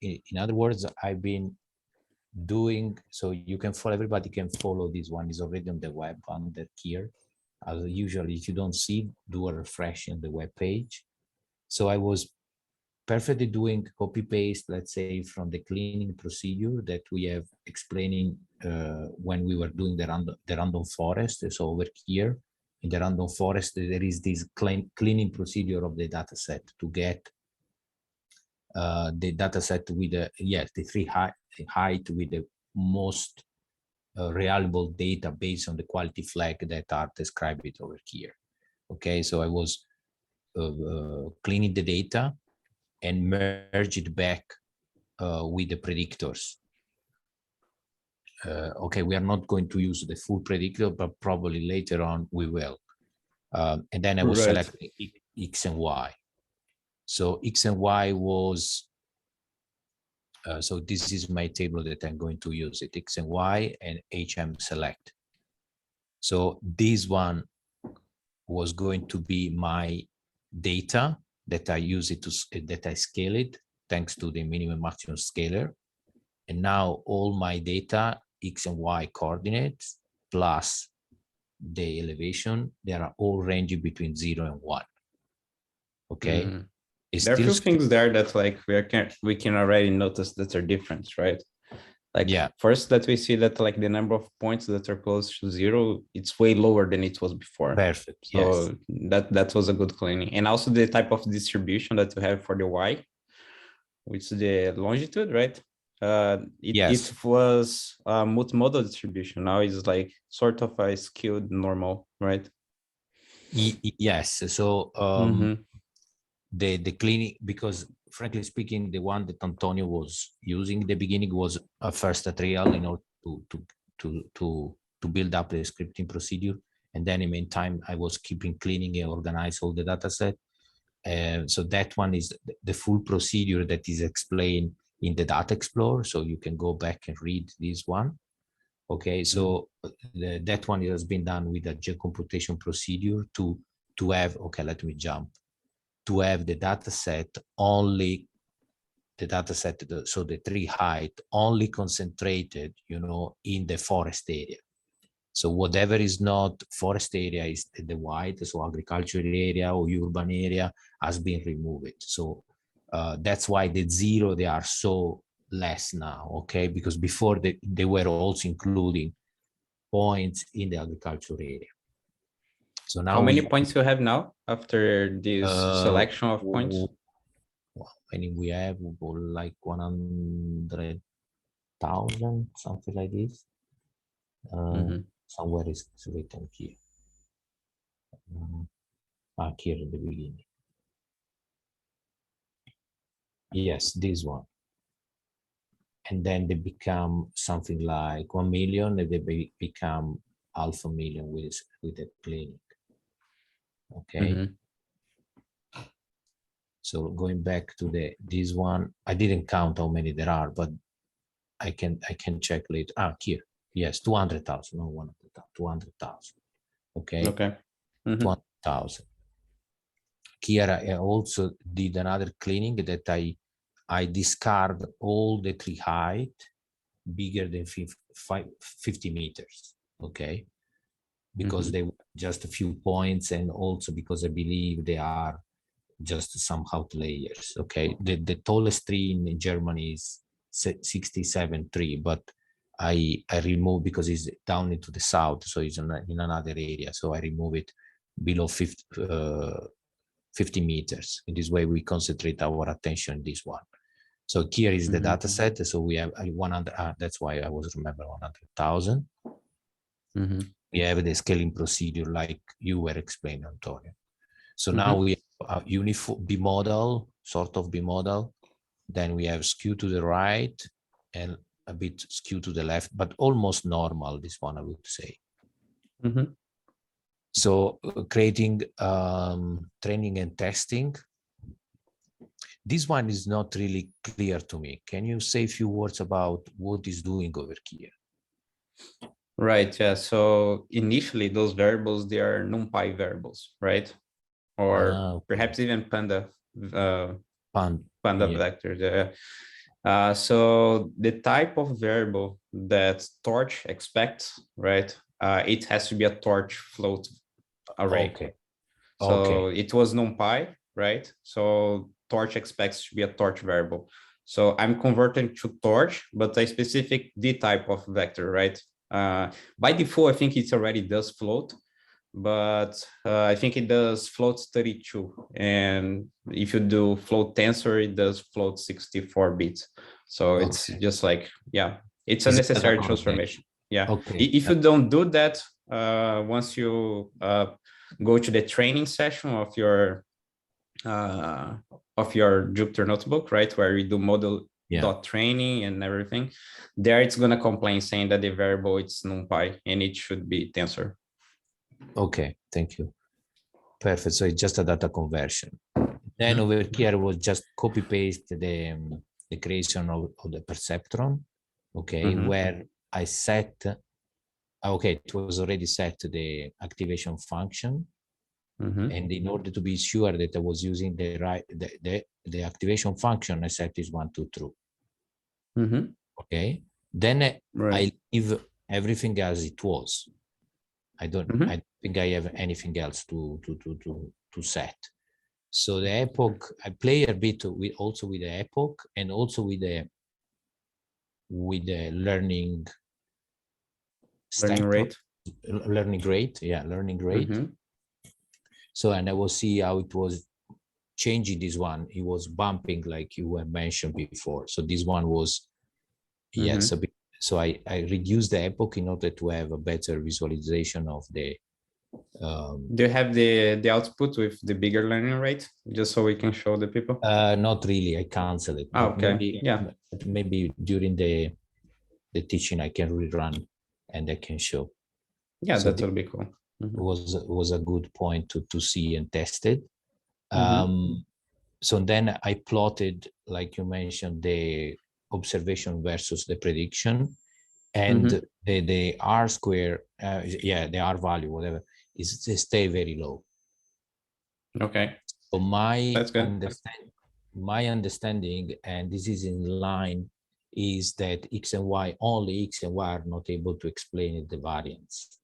in other words, I've been doing, so you can follow, everybody can follow. This one is already on the web under here. As usually, if you don't see, do a refresh on the web page. So I was perfectly doing copy paste, let's say, from the cleaning procedure that we have explaining when we were doing the random forest. So over here in the random forest, there is this cleaning procedure of the data set to get the data set with the, yes, the three height with the most reliable data based on the quality flag that are described over here. Okay, so I was cleaning the data and merge it back with the predictors. Okay, we are not going to use the full predictor, but probably later on we will. And then I was selecting X and Y. So X and Y was, so this is my table that I'm going to use, it X and Y and HM select. So this one was going to be my data that I use it to, that I scale it thanks to the minimum maximum scaler. And now all my data, X and Y coordinates plus the elevation, they are all ranging between 0 and 1. Okay. Mm. There are a few things there that like we can already notice that are different, right? Like, yeah, first that we see that like the number of points that are close to 0, it's way lower than it was before. Perfect. So yes, that was a good cleaning. And also the type of distribution that you have for the Y, which is the longitude, right? yes. It was a multimodal distribution. Now it's like sort of a skewed normal, right? Yes. So the cleaning, because frankly speaking, the one that Antonio was using in the beginning was a first trial in order to build up the scripting procedure. And then in the meantime, I was keeping cleaning and organize all the data set. So that one is the full procedure that is explained in the Data Explorer. So you can go back and read this one. Okay, so that one has been done with a geocomputation procedure to have, okay, let me jump, to have the data set only, the data set, so the tree height only concentrated, you know, in the forest area. So whatever is not forest area is the white, so agricultural area or urban area has been removed. So that's why the 0, they are so less now, okay? Because before they were also including points in the agricultural area. So now how many points you have now after this selection of points? I mean, we have like 100,000, something like this. Somewhere is written here. Here at the beginning. Yes, this one. And then they become something like 1 million, and they become 500,000 with the clinic. Okay. So going back to this one, I didn't count how many there are, but I can check later. Here, yes, 200,000, no 100,000, 200,000. Okay. Okay. 200,000. Here I also did another cleaning that I discard all the tree height bigger than 50 meters, okay? Because they were just a few points, and also because I believe they are just some outliers, okay? The tallest tree in Germany is 67 tree, but I remove because it's down into the south, so it's in another area, so I remove it below 50 meters. In this way, we concentrate our attention on this one. So here is the data set. So we have 100, that's why I was remembering 100,000. We have the scaling procedure like you were explaining, Antonio. So now we have a uniform bimodal, sort of bimodal. Then we have skew to the right and a bit skew to the left, but almost normal, this one I would say. So creating training and testing. This one is not really clear to me. Can you say a few words about what is doing over here? Right, yeah. So initially those variables, they are NumPy variables, right? Or perhaps even Panda yeah. vectors. So the type of variable that torch expects, right? It has to be a torch float array. Okay. So it was NumPy, right? So torch expects to be a torch variable. So I'm converting to torch, but a specific D type of vector, right? By default, I think it already does float, but I think it does float 32. And if you do float tensor, it does float 64 bits. So it's just like, yeah, it's a necessary transformation. Yeah. If you don't do that, once you go to the training session of your Jupyter notebook, right, where you do model dot training and everything, there it's gonna complain saying that the variable it's NumPy and it should be tensor. Okay, thank you. Perfect. So it's just a data conversion. Then over here was just copy paste the creation of the perceptron. Okay, where I set. Okay, it was already set to the activation function. And in order to be sure that I was using the right the activation function, I set this one to true. Okay. Then I leave everything as it was. I don't think I have anything else to set. So the epoch, I play a bit with also with the epoch and also with the learning rate. Learning rate. So, and I will see how it was changing this one. It was bumping like you have mentioned before. So this one was, yes, a bit. So I reduced the epoch in order to have a better visualization of the. Do you have the output with the bigger learning rate, just so we can show the people? Not really. I cancel it. Okay. Maybe during the teaching I can rerun and I can show. Yeah, so that will be cool. Was a good point to see and test it. So then I plotted, like you mentioned, the observation versus the prediction, and the R square, the R value, whatever, is they stay very low. Okay. So my understanding, and this is in line, is that X and Y, only X and Y are not able to explain the variance.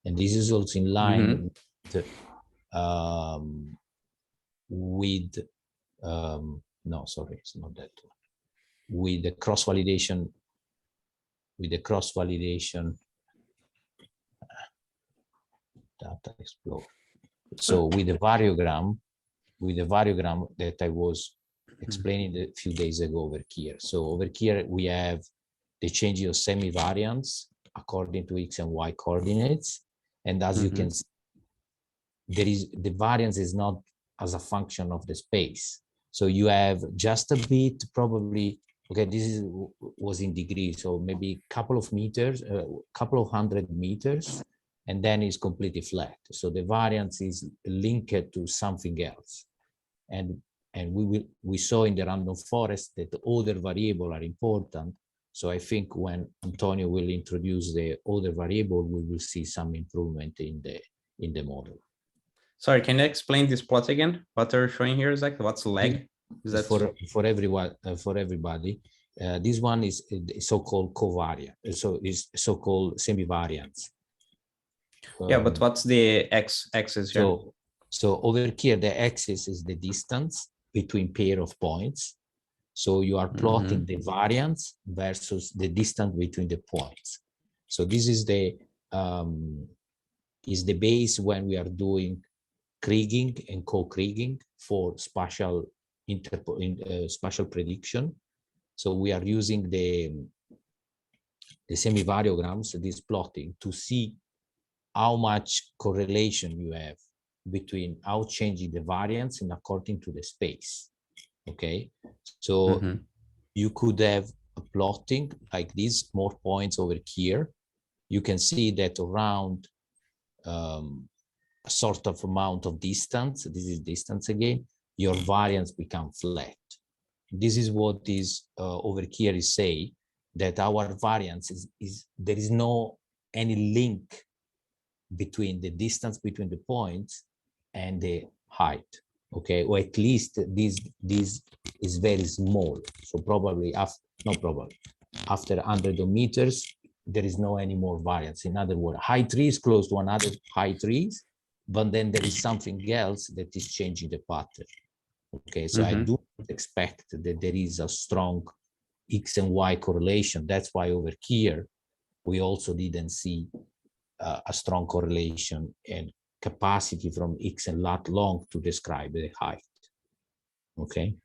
And this is also in line with no, sorry, it's not that one. With the cross validation, data explore. So with the variogram that I was explaining a few days ago over here. So over here we have the change of semi-variance according to X and Y coordinates. And as you can see, the variance is not as a function of the space. So you have just a bit, probably, okay, this was in degrees, so maybe a couple of meters, a couple of 100 meters, and then it's completely flat. So the variance is linked to something else. And we saw in the random forest that the other variables are important. So I think when Antonio will introduce the other variable, we will see some improvement in the model. Sorry, can you explain this plot again? What are you showing here exactly? What's lag? Is that for everyone, for everybody? This one is so-called covariance. So it's so-called semi-variance. Yeah, but what's the x-axis here? So over here, the axis is the distance between pair of points. So you are plotting the variance versus the distance between the points. So this is the base when we are doing kriging and co-kriging for spatial spatial prediction. So we are using the semi-variograms, this plotting, to see how much correlation you have between how changing the variance and according to the space. Okay, so you could have a plotting like these more points over here. You can see that around a sort of amount of distance, this is distance again, your variance becomes flat. This is what is over here is say that our variance is there is no any link between the distance between the points and the height. okay, or at least this is very small. So probably after, not probably, after 100 meters, there is no any more variance. In other words, high trees close to another high trees, but then there is something else that is changing the pattern. Okay, so I do expect that there is a strong X and Y correlation. That's why over here, we also didn't see a strong correlation and capacity from X and lat long to describe the height. Okay.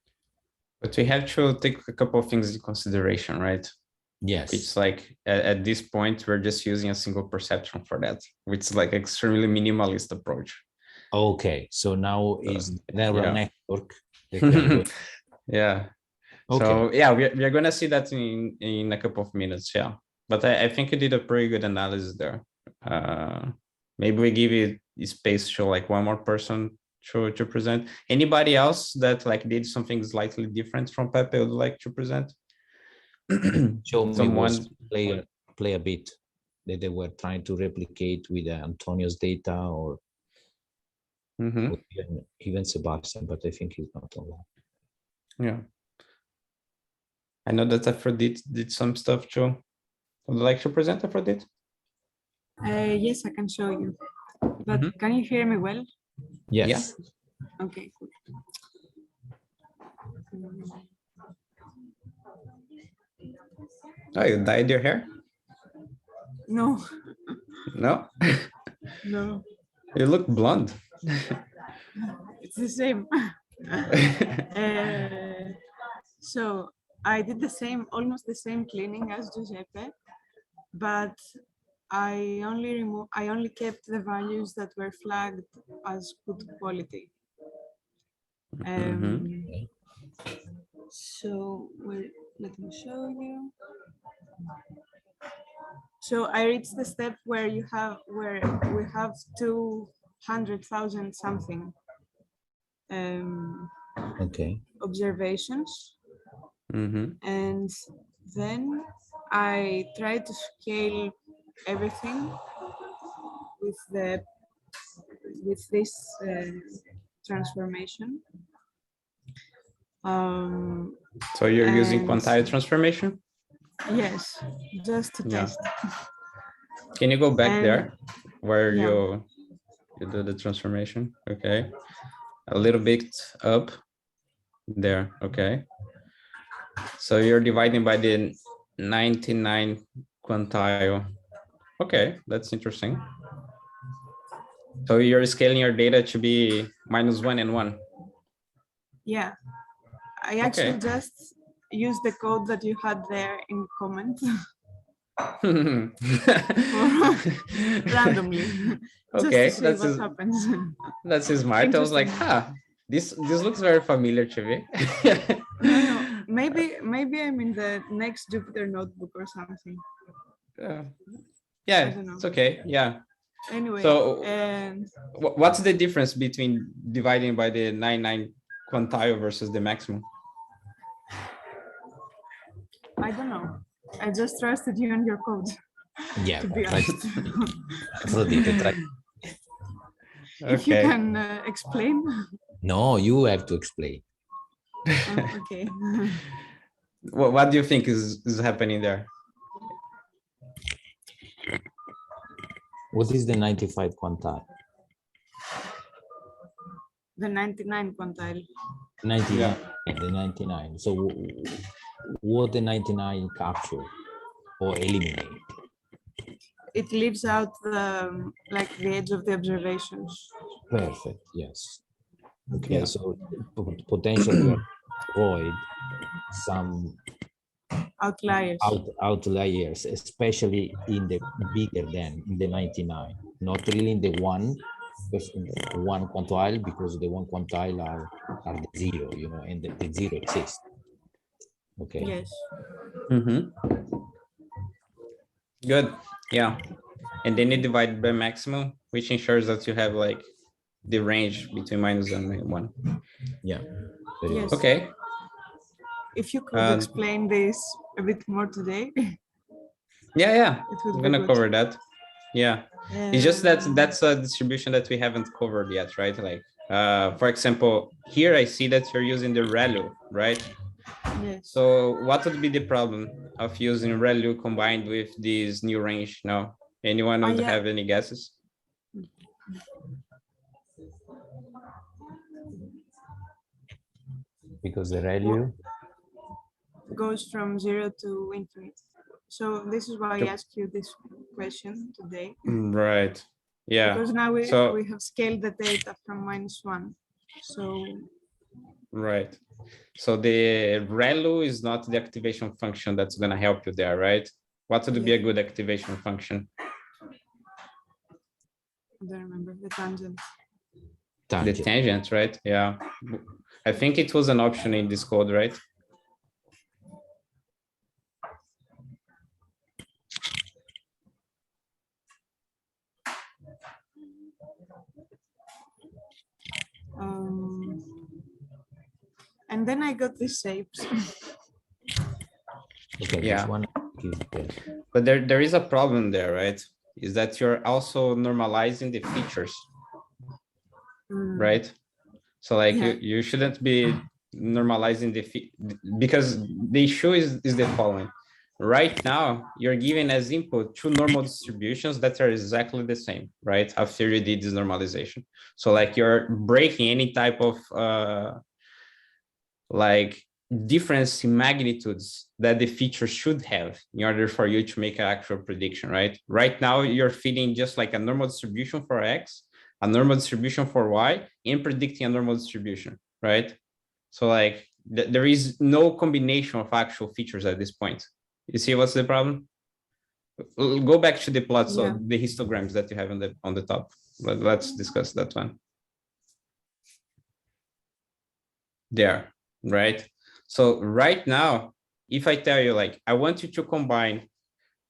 But we have to take a couple of things into consideration, right? Yes. It's like at this point, we're just using a single perceptron for that, which is like extremely minimalist approach. Okay, so now is neural network. Yeah. Okay. So yeah, we're gonna see that in a couple of minutes. Yeah, but I think you did a pretty good analysis there. Maybe we give you space to like one more person to present. Anybody else that like did something slightly different from Pepe would like to present? Show someone play a bit that they were trying to replicate with Antonio's data or even Sebastian, but I think he's not online. Yeah. I know that Aphrodite did some stuff too. Would you like to present, Aphrodite? Yes, I can show you. But can you hear me well? Yes. Yeah. Okay, cool. Oh, you dyed your hair? No. No? No. You look blonde. It's the same. So I did the same, almost the same cleaning as Giuseppe, but I only kept the values that were flagged as good quality. So let me show you. So I reached the step where we have 200,000 something observations. And then I tried to scale everything with this transformation. So you're using quantile transformation? Yes, just to test. Can you go back there where you do the transformation? Okay. A little bit up there. Okay. So you're dividing by the 99 quantile. Okay, that's interesting. So you're scaling your data to be -1 and 1. Yeah, I actually just used the code that you had there in comment. Randomly. Okay, just to see what happens. That's smart. I was like, this looks very familiar to me. No, maybe I'm in the next Jupyter notebook or something. Yeah, it's okay. Yeah. Anyway, so what's the difference between dividing by the 99 quantile versus the maximum? I don't know. I just trusted you and your code. Yeah, to be honest. If you can explain. No, you have to explain. Okay. What do you think is happening there? What is the 95 quantile? The 99 quantile. 99, the 99. So what the 99 capture or eliminate? It leaves out the the edge of the observations. Perfect. Yes. Okay. So potentially avoid some outliers, especially in the bigger than in the 99. Not really in the one quantile, because the one quantile are the zero, and the zero exists. Okay. Yes. Good. Yeah. And then you divide by maximum, which ensures that you have like the range between -1 and 1. Yeah. Yes. Okay. If you could explain this a bit more today. Yeah. I'm gonna cover that. Yeah. It's just that's a distribution that we haven't covered yet, right? Like For example, here I see that you're using the ReLU, right? Yes. So what would be the problem of using ReLU combined with this new range now? Anyone would have any guesses? Because the ReLU goes from 0 to infinite. So this is why I asked you this question today. Right. Yeah. Because now we have scaled the data from -1. So right. So the ReLU is not the activation function that's going to help you there, right? What would be a good activation function? I don't remember. The tangent. The tangent, right? Yeah. I think it was an option in this code, right? And then I got these shapes. Okay, yeah. this one is good. But there is a problem there, right? Is that you're also normalizing the features, right? So like you shouldn't be normalizing because the issue is the following. Right now, you're giving as input two normal distributions that are exactly the same, right? After you did this normalization. So like you're breaking any type of like difference in magnitudes that the feature should have in order for you to make an actual prediction, right? Right now, you're feeding just like a normal distribution for X, a normal distribution for Y, and predicting a normal distribution, right? So like there is no combination of actual features at this point. You see what's the problem? Go back to the plots of the histograms that you have on the top. Let's discuss that one. There, right? So right now, if I tell you like, I want you to combine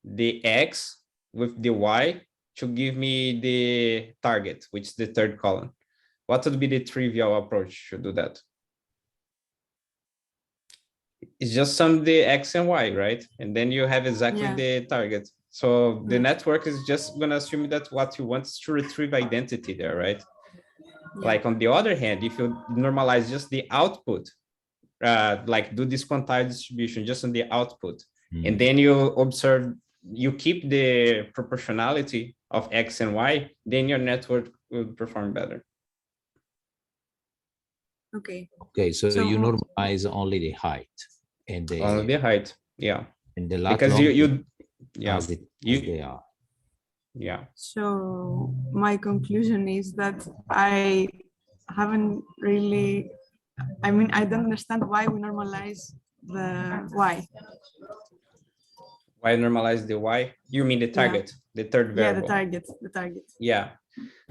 the X with the Y to give me the target, which is the third column, what would be the trivial approach to do that? It's just sum the X and Y, right? And then you have exactly the target. So the network is just going to assume that what you want is to retrieve identity there, right? Like on the other hand, if you normalize just the output, like do this quantile distribution just on the output, and then you observe, you keep the proportionality of X and Y, then your network will perform better. Okay. Okay, so you normalize only the height and the only the height, yeah. And the lat because long yeah, as they are. Yeah. So my conclusion is that I haven't really, I mean, I don't understand why we normalize the Y. Why normalize the Y? You mean the target, the third variable? Yeah, the target. Yeah.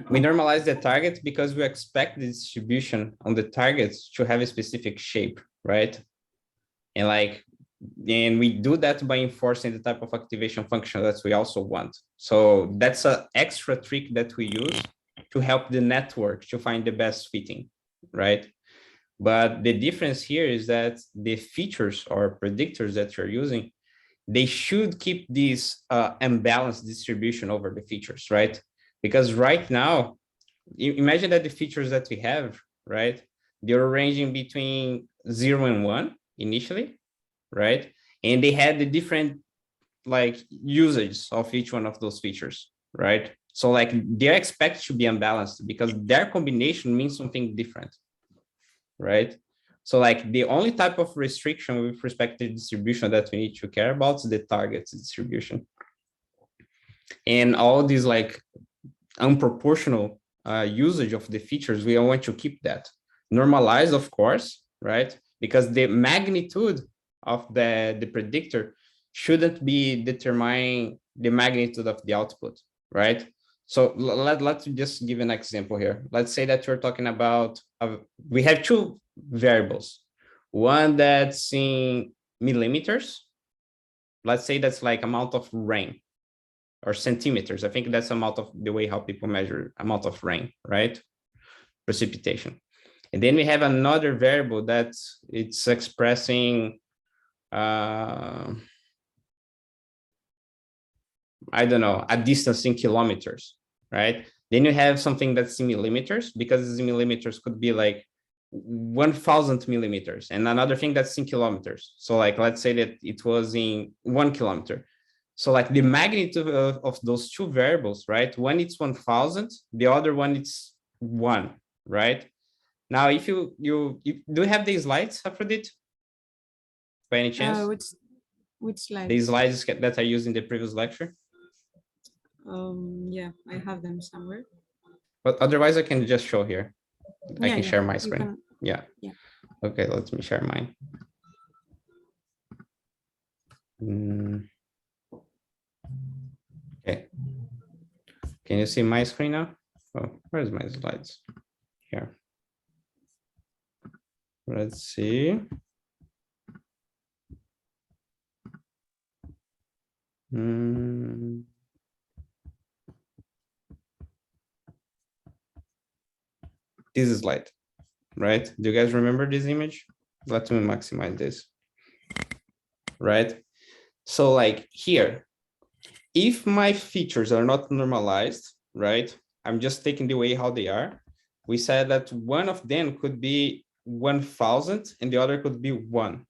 We normalize the target because we expect the distribution on the targets to have a specific shape, right? And like, and we do that by enforcing the type of activation function that we also want. So that's an extra trick that we use to help the network to find the best fitting, right? But the difference here is that the features or predictors that you're using, they should keep this imbalanced distribution over the features, right? Because right now, imagine that the features that we have, right? They're ranging between 0 and 1 initially, right? And they had the different like usage of each one of those features, right? So like they're expected to be unbalanced because their combination means something different, right? So like the only type of restriction with respect to distribution that we need to care about is the target distribution. And all these like unproportional usage of the features, we want to keep that. Normalized, of course, right? Because the magnitude of the predictor shouldn't be determining the magnitude of the output, right? So let's just give an example here. Let's say that you're talking about, we have two variables. One that's in millimeters. Let's say that's like amount of rain, or centimeters. I think that's amount of the way how people measure amount of rain, right? Precipitation. And then we have another variable that it's expressing, I don't know, a distance in kilometers, right? Then you have something that's in millimeters, because the millimeters could be like 1,000 millimeters, and another thing that's in kilometers. So like, let's say that it was in 1 kilometer. So like the magnitude of those two variables, right? One it's 1,000, the other one it's 1, right? Now, if you do you have these slides, Aphrodite, by any chance? Which slides? These slides that I used in the previous lecture. Yeah, I have them somewhere. But otherwise, I can just show here. I can share my screen. Yeah. Okay, let me share mine. Okay. Can you see my screen now? Oh, where's my slides? Here. Let's see. This is slide, right? Do you guys remember this image? Let me maximize this, right? So like here, if my features are not normalized, right? I'm just taking the way how they are. We said that one of them could be 1,000 and the other could be 1,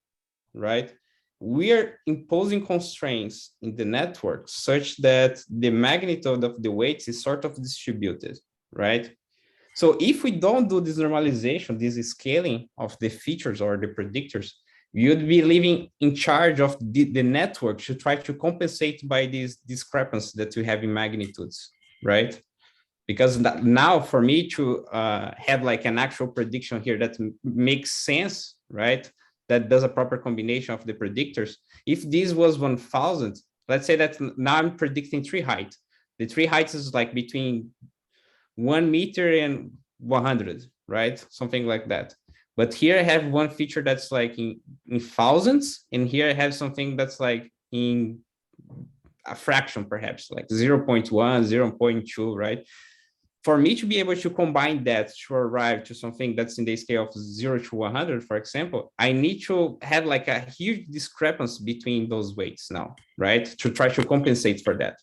right? We are imposing constraints in the network such that the magnitude of the weights is sort of distributed, right? So if we don't do this normalization, this scaling of the features or the predictors, we would be leaving in charge of the network to try to compensate by these discrepancies that we have in magnitudes, right? Because now for me to have like an actual prediction here that makes sense, right? That does a proper combination of the predictors. If this was 1,000, let's say that now I'm predicting tree height. The tree height is like between 1 meter and 100, right? Something like that. But here I have one feature that's like in thousands, and here I have something that's like in a fraction, perhaps like 0.1, 0.2, right? For me to be able to combine that to arrive to something that's in the scale of 0 to 100, for example, I need to have like a huge discrepancy between those weights now, right? To try to compensate for that.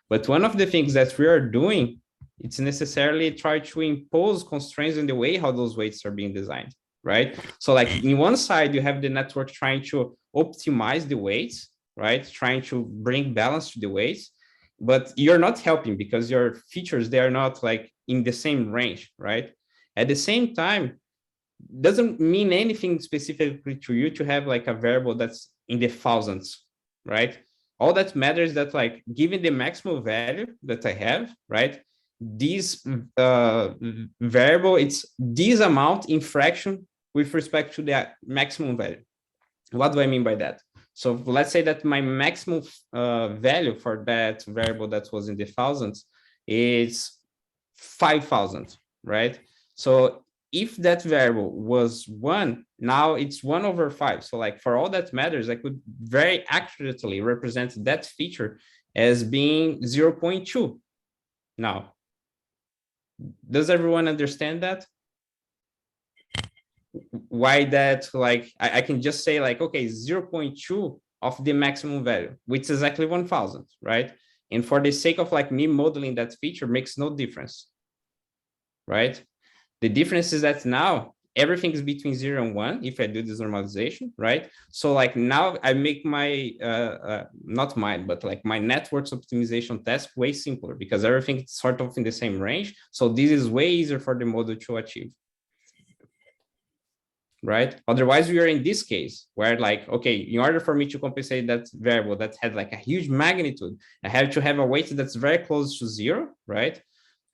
But one of the things that we are doing, it's necessarily try to impose constraints in the way how those weights are being designed, right? So like in one side, you have the network trying to optimize the weights, right? Trying to bring balance to the weights, but you're not helping because your features, they are not like in the same range, right? At the same time, doesn't mean anything specifically to you to have like a variable that's in the thousands, right? All that matters that like given the maximum value that I have, right? This variable, it's this amount in fraction with respect to the maximum value. What do I mean by that? So let's say that my maximum value for that variable that was in the thousands is 5,000, right? So if that variable was 1, now it's 1/5. So like for all that matters, I could very accurately represent that feature as being 0.2 now. Does everyone understand that? Why that, like, I can just say like, okay, 0.2 of the maximum value, which is exactly 1,000, right? And for the sake of like me modeling that feature makes no difference, right? The difference is that now everything is between 0 and 1 if I do this normalization, right? So like now I make my, not mine, but like my network's optimization task way simpler because everything is sort of in the same range. So this is way easier for the model to achieve, right? Otherwise, we are in this case where like, okay, in order for me to compensate that variable that had like a huge magnitude, I have to have a weight that's very close to 0, right?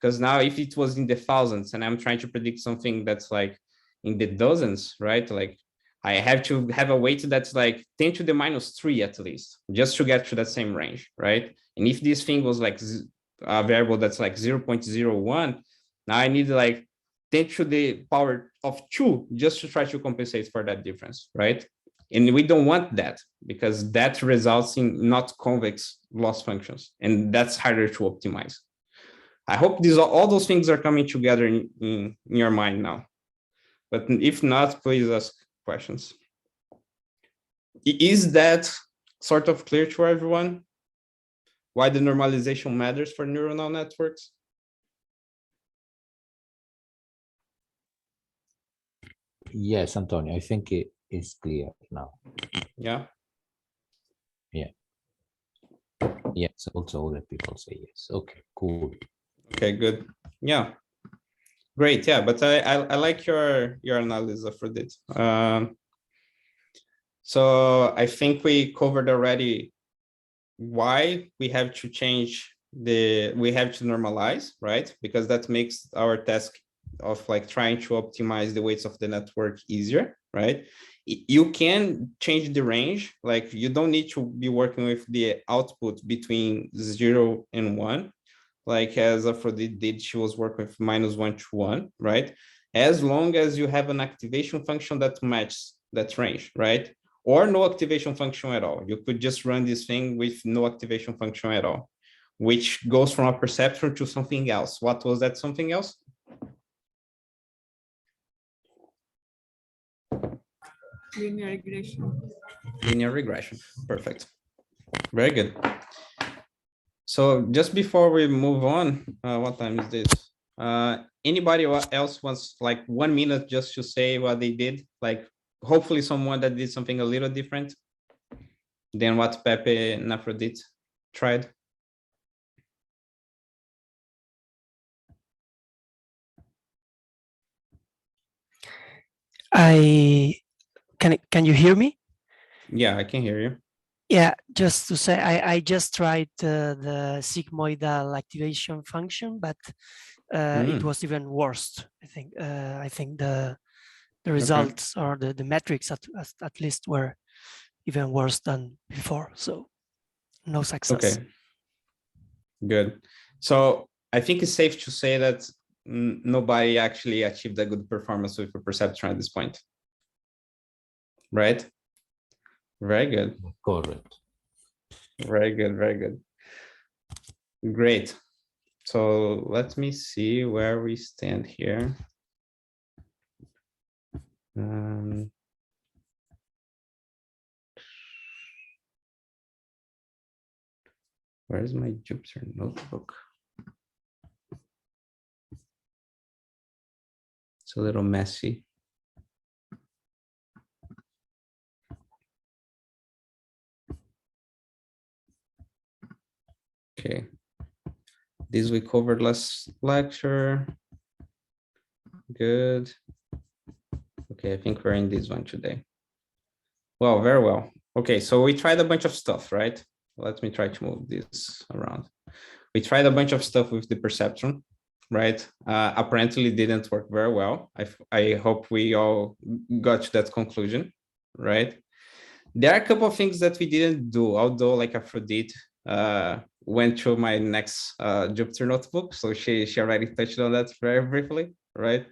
Because now if it was in the thousands and I'm trying to predict something that's like in the dozens, right? Like I have to have a weight that's like 10 to the minus 3 at least, just to get to that same range, right? And if this thing was like a variable that's like 0.01, now I need like 10 to the power of 2 just to try to compensate for that difference, right? And we don't want that because that results in not convex loss functions, and that's harder to optimize. I hope all those things are coming together in your mind now. But if not, please ask questions. Is that sort of clear to everyone? Why the normalization matters for neuronal networks? Yes, Antonio, I think it is clear now. Yeah. Yeah. Yes, also other people say yes. Okay, cool. Okay, good. Yeah. Great. Yeah, but I like your analysis of Reddit. So I think we covered already why we have to change we have to normalize, right? Because that makes our task of like trying to optimize the weights of the network easier, right? You can change the range, like you don't need to be working with the output between 0 and 1, like as Aphrodite did, she was working with -1 to 1, right? As long as you have an activation function that matches that range, right? Or no activation function at all. You could just run this thing with no activation function at all, which goes from a perceptron to something else. What was that something else? Linear regression. Linear regression. Perfect. Very good. So just before we move on, what time is this? Anybody else wants like 1 minute just to say what they did? Like hopefully someone that did something a little different than what Pepe and Aphrodite tried. Can you hear me? Yeah, I can hear you. Yeah, just to say, I just tried the sigmoidal activation function, but it was even worse. I think the results or the metrics at least were even worse than before. So no success. Okay. Good. So I think it's safe to say that nobody actually achieved a good performance with a perceptron at this point. Right? Very good. Correct. Very good. Very good. Great. So let me see where we stand here. Where's my Jupyter notebook? It's a little messy. Okay. This we covered last lecture. Good. Okay, I think we're in this one today. Well, very well. Okay, so we tried a bunch of stuff, right? Let me try to move this around. We tried a bunch of stuff with the perceptron, right? Apparently didn't work very well. I hope we all got to that conclusion, right? There are a couple of things that we didn't do, although like Aphrodite went through my next Jupyter notebook. So she already touched on that very briefly, right?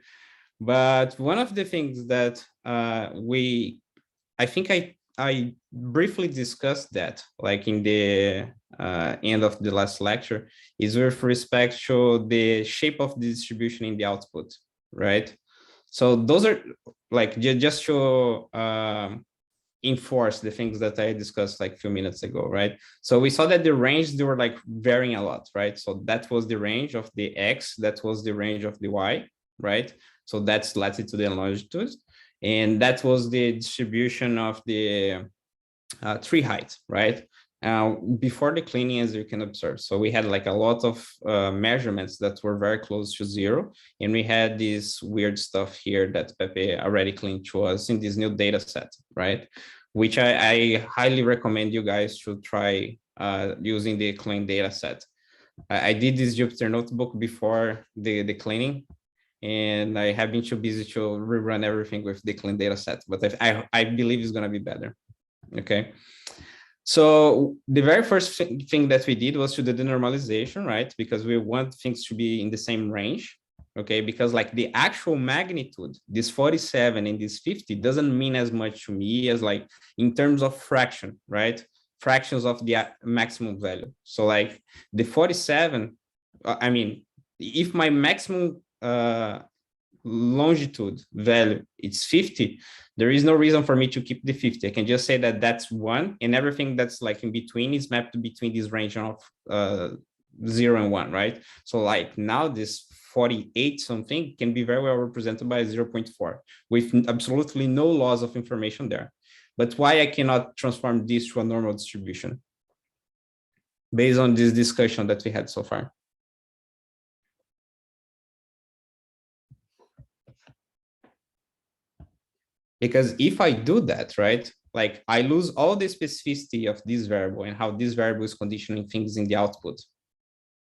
But one of the things that I think I briefly discussed that like in the end of the last lecture is with respect to the shape of the distribution in the output, right? So those are like just to enforce the things that I discussed like a few minutes ago, right? So we saw that the range, they were like varying a lot, right? So that was the range of the X, that was the range of the Y, right? So that's latitude and longitude. And that was the distribution of the tree height, right? Before the cleaning, as you can observe. So we had like a lot of measurements that were very close to 0. And we had this weird stuff here that Pepe already cleaned to us in this new data set, right? Which I highly recommend you guys to try using the clean data set. I did this Jupyter notebook before the cleaning, and I have been too busy to rerun everything with the clean data set, but I believe it's going to be better. Okay. So the very first thing that we did was to do the normalization, right? Because we want things to be in the same range. Okay, because like the actual magnitude, this 47 and this 50 doesn't mean as much to me as like in terms of fraction, right? Fractions of the maximum value. So like the 47, I mean, if my maximum longitude value it's 50, there is no reason for me to keep the 50. I can just say that that's 1, and everything that's like in between is mapped between this range of 0 and 1, right? So like now this 48 something can be very well represented by 0.4 with absolutely no loss of information there. But why I cannot transform this to a normal distribution based on this discussion that we had so far? Because if I do that, right, like I lose all the specificity of this variable and how this variable is conditioning things in the output.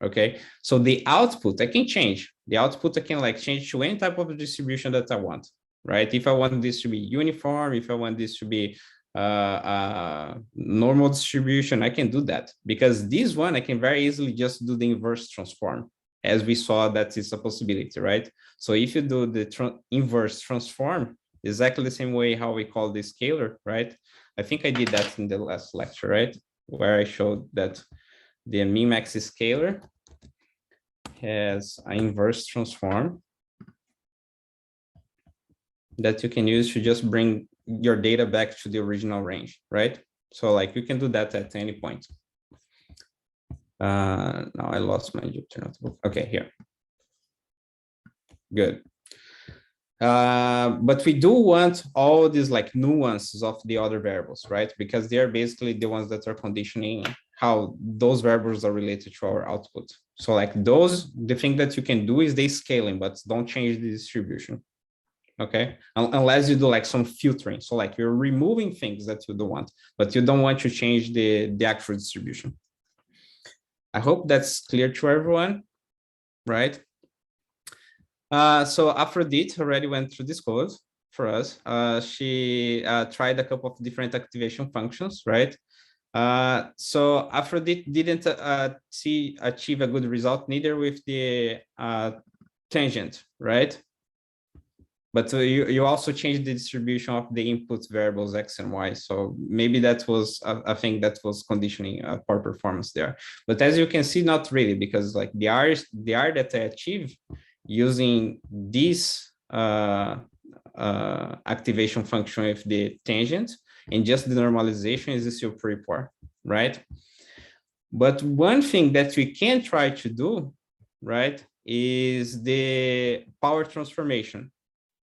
Okay, so the output I can change. The output I can like change to any type of distribution that I want, right? If I want this to be uniform, if I want this to be normal distribution, I can do that, because this one I can very easily just do the inverse transform, as we saw that is a possibility, right? So if you do the inverse transform, exactly the same way how we call the scalar, right? I think I did that in the last lecture, right? Where I showed that the min-max scalar has an inverse transform that you can use to just bring your data back to the original range, right? So like you can do that at any point. Now I lost my Jupyter notebook. Okay, here. Good. But we do want all these like nuances of the other variables, right? Because they are basically the ones that are conditioning how those variables are related to our output. So like those, the thing that you can do is they scaling, but don't change the distribution. Okay, unless you do like some filtering. So like you're removing things that you don't want, but you don't want to change the actual distribution. I hope that's clear to everyone, right? So Aphrodite already went through this code for us. She tried a couple of different activation functions, right? So Aphrodite didn't achieve a good result, neither with the tangent, right? But you also changed the distribution of the input variables X and Y. So maybe that was a thing that was conditioning poor performance there. But as you can see, not really, because like the R that I achieve using this activation function with the tangent and just the normalization is still pretty poor, right? But one thing that we can try to do, right, is the power transformation,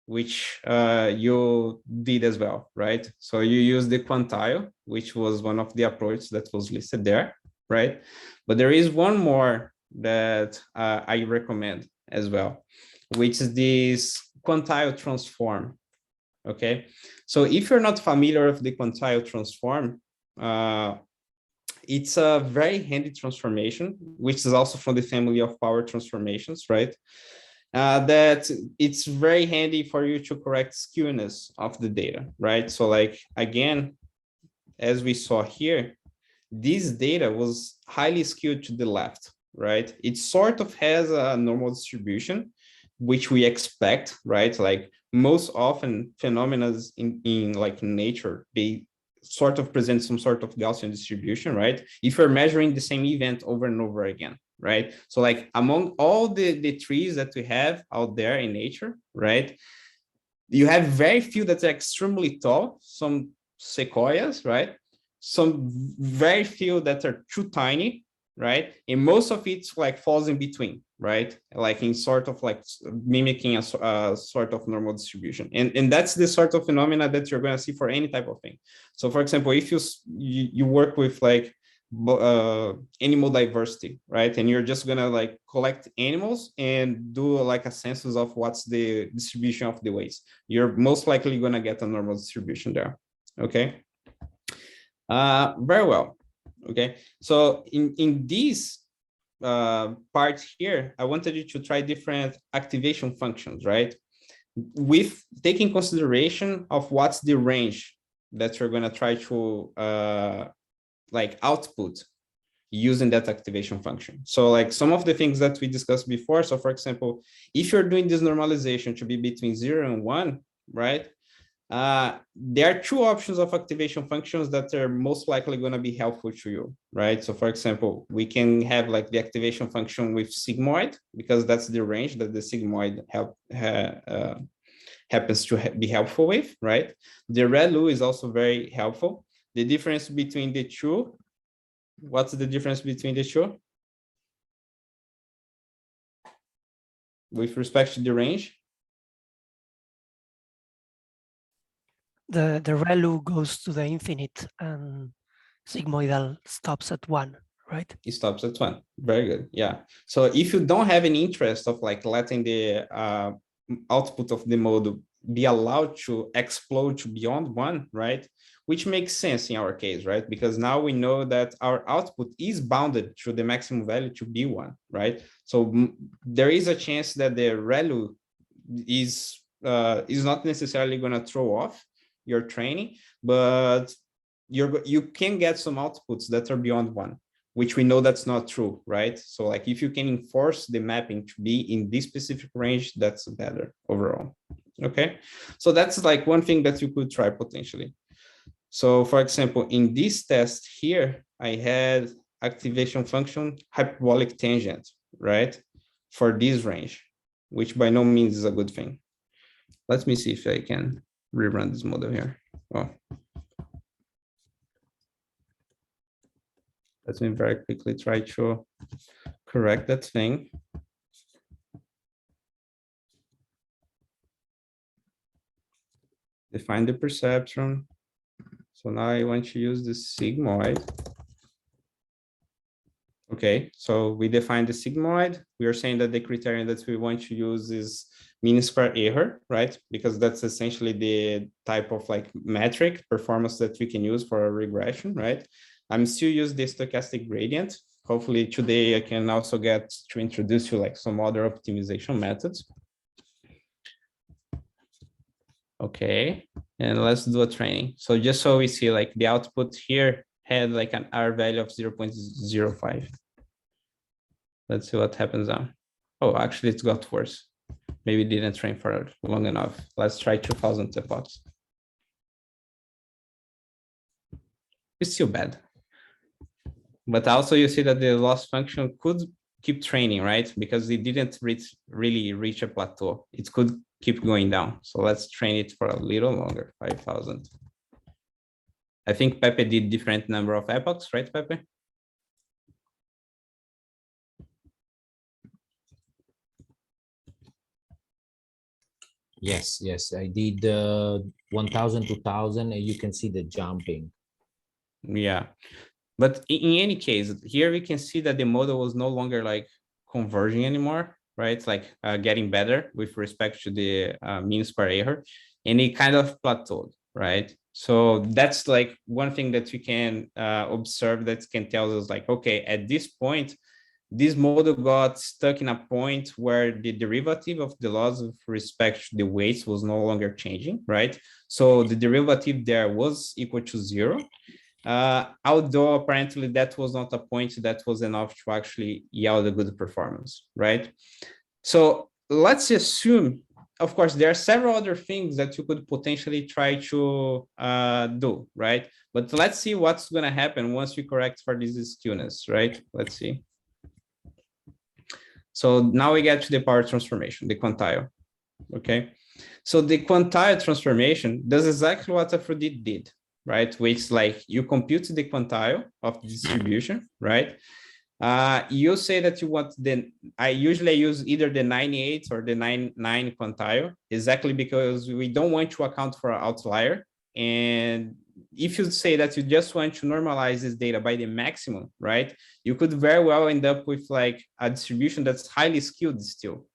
which you did as well, right? So you use the quantile, which was one of the approaches that was listed there, right? But there is one more that I recommend as well, which is this quantile transform, okay? So if you're not familiar with the quantile transform, it's a very handy transformation, which is also from the family of power transformations, right? That it's very handy for you to correct skewness of the data, right? So like, again, as we saw here, this data was highly skewed to the left, right? It sort of has a normal distribution, which we expect, right? Like most often phenomena in like nature, they sort of present some sort of Gaussian distribution, right? If you're measuring the same event over and over again, right? So like among all the trees that we have out there in nature, right? You have very few that are extremely tall, some sequoias, right? Some very few that are too tiny, right? And most of it's like falls in between, right? Like in sort of like mimicking a sort of normal distribution. And that's the sort of phenomena that you're going to see for any type of thing. So for example, if you work with like animal diversity, right? And you're just gonna like collect animals and do like a census of what's the distribution of the weights. You're most likely gonna get a normal distribution there, okay? Very well, okay? So in this part here, I wanted you to try different activation functions, right? With taking consideration of what's the range that you're gonna try to like output using that activation function. So like some of the things that we discussed before. So for example, if you're doing this normalization to be between 0 and 1, right? There are two options of activation functions that are most likely going to be helpful to you, right? So for example, we can have like the activation function with sigmoid, because that's the range that the sigmoid happens to be helpful with, right? The ReLU is also very helpful. The difference between the two, what's the difference between the two? with respect to the range? The ReLU goes to the infinite and sigmoidal stops at 1, right? It stops at 1. Very good. Yeah. So if you don't have any interest of like letting the output of the model be allowed to explode to beyond 1, right? Which makes sense in our case, right? Because now we know that our output is bounded to the maximum value to be 1, right? So there is a chance that the ReLU is not necessarily going to throw off your training, but you can get some outputs that are beyond 1, which we know that's not true, right? So like if you can enforce the mapping to be in this specific range, that's better overall. Okay, so that's like one thing that you could try potentially. So for example, in this test here, I had activation function hyperbolic tangent, right? For this range, which by no means is a good thing. Let me see if I can rerun this model here. Oh. Let me very quickly try to correct that thing. Define the perceptron. So now I want to use the sigmoid. Okay, so we define the sigmoid. We are saying that the criterion that we want to use is mean square error, right? Because that's essentially the type of like metric performance that we can use for a regression, right? I'm still using the stochastic gradient. Hopefully today I can also get to introduce you like some other optimization methods. Okay, and let's do a training. So just so we see like the output here had like an R value of 0.05. Let's see what happens now. Oh, actually it's got worse. Maybe it didn't train for long enough. Let's try 2000 epochs. It's still bad. But also you see that the loss function could keep training, right? Because it didn't really reach a plateau. It could keep going down. So let's train it for a little longer, 5000. I think Pepe did different number of epochs, right, Pepe? Yes, I did 1000, 2000, and you can see the jumping. Yeah, but in any case, here we can see that the model was no longer like converging anymore, right? Like getting better with respect to the mean square error, and it kind of plateaued, right? So that's like one thing that we can observe that can tell us like, okay, at this point, this model got stuck in a point where the derivative of the loss with respect to the weights was no longer changing, right? So the derivative there was equal to 0. Although apparently that was not a point that was enough to actually yield a good performance, right? So let's assume, of course, there are several other things that you could potentially try to do, right? But let's see what's going to happen once we correct for this skewness, right? Let's see. So now we get to the power transformation, the quantile, okay? So the quantile transformation does exactly what Aphrodite did, right? Which is like you compute the quantile of the distribution, right? You say that you want I usually use either the 98 or the 99 quantile, exactly because we don't want to account for an outlier. And if you say that you just want to normalize this data by the maximum, right? You could very well end up with like a distribution that's highly skewed still,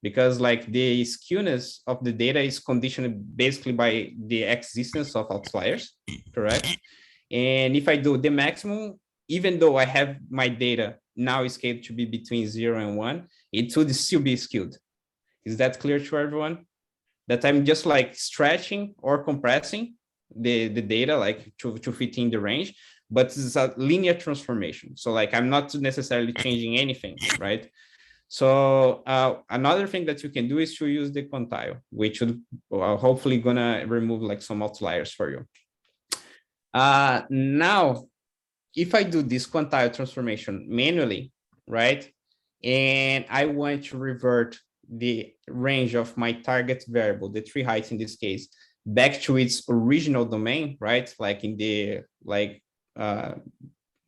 because like the skewness of the data is conditioned basically by the existence of outliers, correct? And if I do the maximum, even though I have my data now scaled to be between 0 and 1, it would still be skewed. Is that clear to everyone? That I'm just like stretching or compressing the data like to fit in the range, but it's a linear transformation. So like I'm not necessarily changing anything, right? So another thing that you can do is to use the quantile, which would hopefully gonna remove like some outliers for you. Now, if I do this quantile transformation manually, right, and I want to revert the range of my target variable, the tree height in this case, back to its original domain, right? Like in the, like,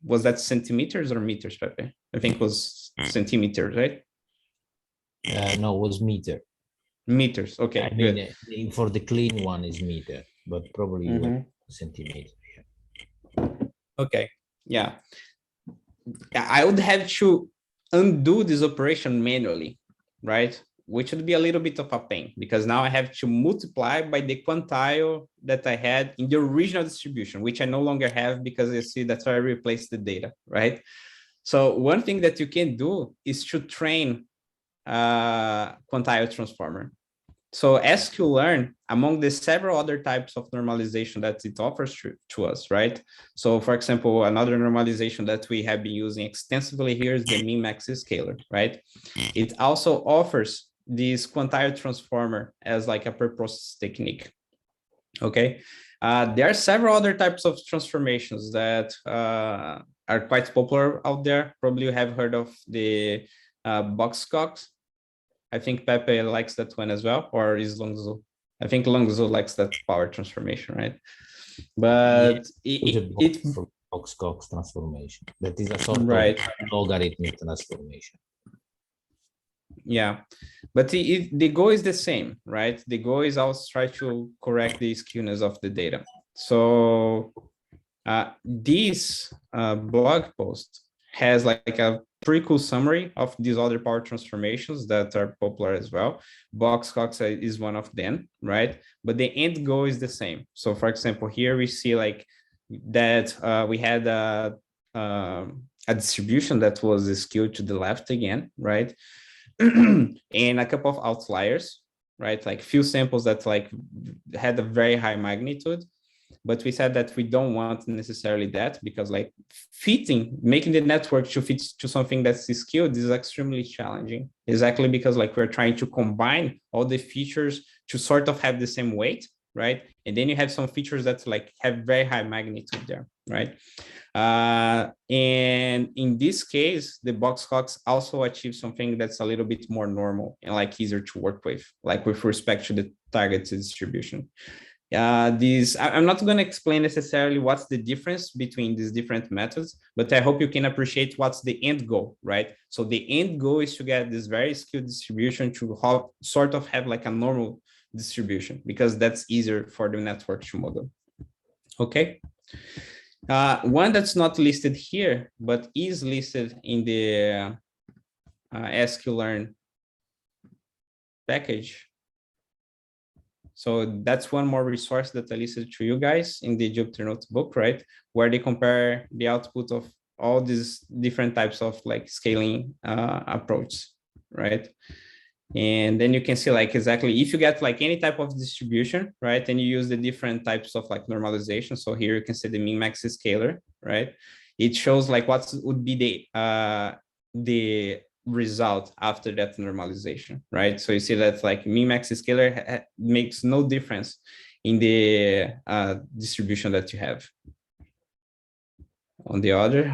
was that centimeters or meters, Pepe? I think it was centimeters, right? No, it was meter. Meters. Okay, I good. mean, for the clean one is meter, but probably it was centimeter. Yeah. Okay. Yeah. I would have to undo this operation manually, right? Which would be a little bit of a pain because now I have to multiply by the quantile that I had in the original distribution, which I no longer have because you see that's why I replaced the data, right? So one thing that you can do is to train a quantile transformer. So sklearn, among the several other types of normalization that it offers to us, right? So for example, another normalization that we have been using extensively here is the min-max scalar, right? It also offers this quantile transformer as like a per process technique, okay? There are several other types of transformations that are quite popular out there. Probably you have heard of the Box-Cox. I think Pepe likes that one as well, or is Longzhu? I think Longzhu likes that power transformation, right? But yeah, for Box-Cox transformation. That is a sort right. of logarithmic transformation. Yeah, but the goal is the same, right? The goal is also try to correct the skewness of the data. So this blog post has like a pretty cool summary of these other power transformations that are popular as well. Box-Cox is one of them, right? But the end goal is the same. So for example, here we see like that we had a distribution that was skewed to the left again, right? And a couple of outliers, right? Like few samples that like had a very high magnitude. But we said that we don't want necessarily that because like making the network to fit to something that's skewed is extremely challenging. Exactly because like we're trying to combine all the features to sort of have the same weight, right? And then you have some features that like have very high magnitude there, right? And in this case, the Box-Cox also achieves something that's a little bit more normal and like easier to work with, like with respect to the target distribution. I'm not going to explain necessarily what's the difference between these different methods, but I hope you can appreciate what's the end goal, right? So the end goal is to get this very skewed distribution to sort of have like a normal distribution because that's easier for the network to model. Okay. One that's not listed here, but is listed in the sklearn package. So that's one more resource that I listed to you guys in the Jupyter Notebook, right? Where they compare the output of all these different types of like scaling approach, right? And then you can see like exactly if you get like any type of distribution, right? And you use the different types of like normalization. So here you can see the min-max scalar, right? It shows like what would be the result after that normalization, right? So you see that like min-max scalar makes no difference in the distribution that you have. On the other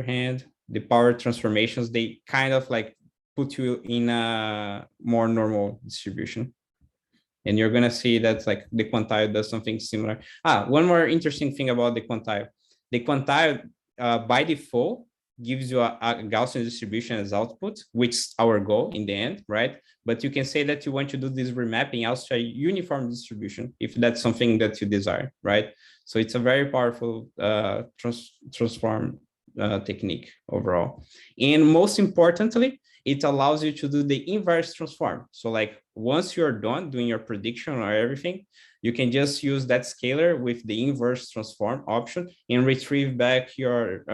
hand, the power transformations, they kind of like put you in a more normal distribution. And you're gonna see that like the quantile does something similar. One more interesting thing about the quantile. The quantile by default gives you a Gaussian distribution as output, which is our goal in the end, right? But you can say that you want to do this remapping also a uniform distribution if that's something that you desire, right? So it's a very powerful transform technique overall. And most importantly, it allows you to do the inverse transform. So like once you're done doing your prediction or everything, you can just use that scalar with the inverse transform option and retrieve back your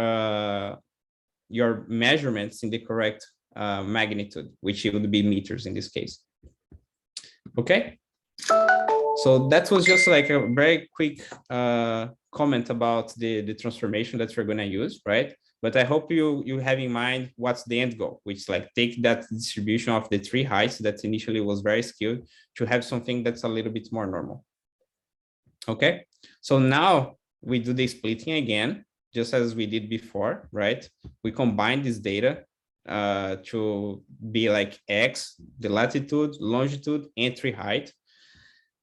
measurements in the correct magnitude, which would be meters in this case. Okay. So that was just like a very quick comment about the transformation that we're going to use, right? But I hope you have in mind what's the end goal, which is like take that distribution of the three heights that initially was very skewed to have something that's a little bit more normal. Okay, so now we do the splitting again, just as we did before, right? We combine this data to be like X, the latitude, longitude, entry height.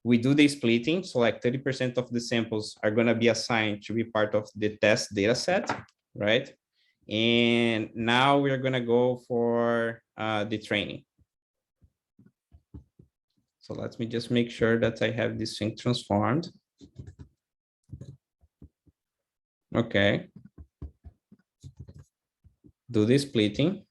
We do the splitting, so like 30% of the samples are going to be assigned to be part of the test data set, right? And now we're going to go for the training. So let me just make sure that I have this thing transformed. Okay. Do the splitting.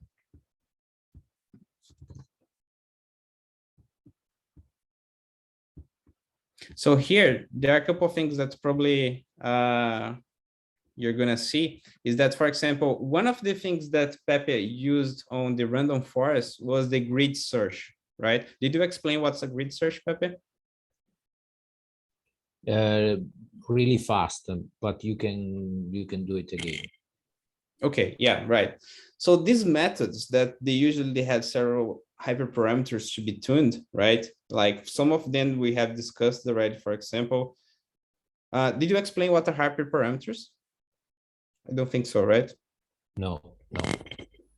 So here, there are a couple of things that probably you're gonna see is that, for example, one of the things that Pepe used on the random forest was the grid search, right? Did you explain what's a grid search, Pepe? Really fast, but you can do it again. Okay, yeah, right. So these methods that they usually have several hyperparameters to be tuned, right? Like some of them we have discussed already, for example. Did you explain what are hyperparameters? I don't think so, right? No.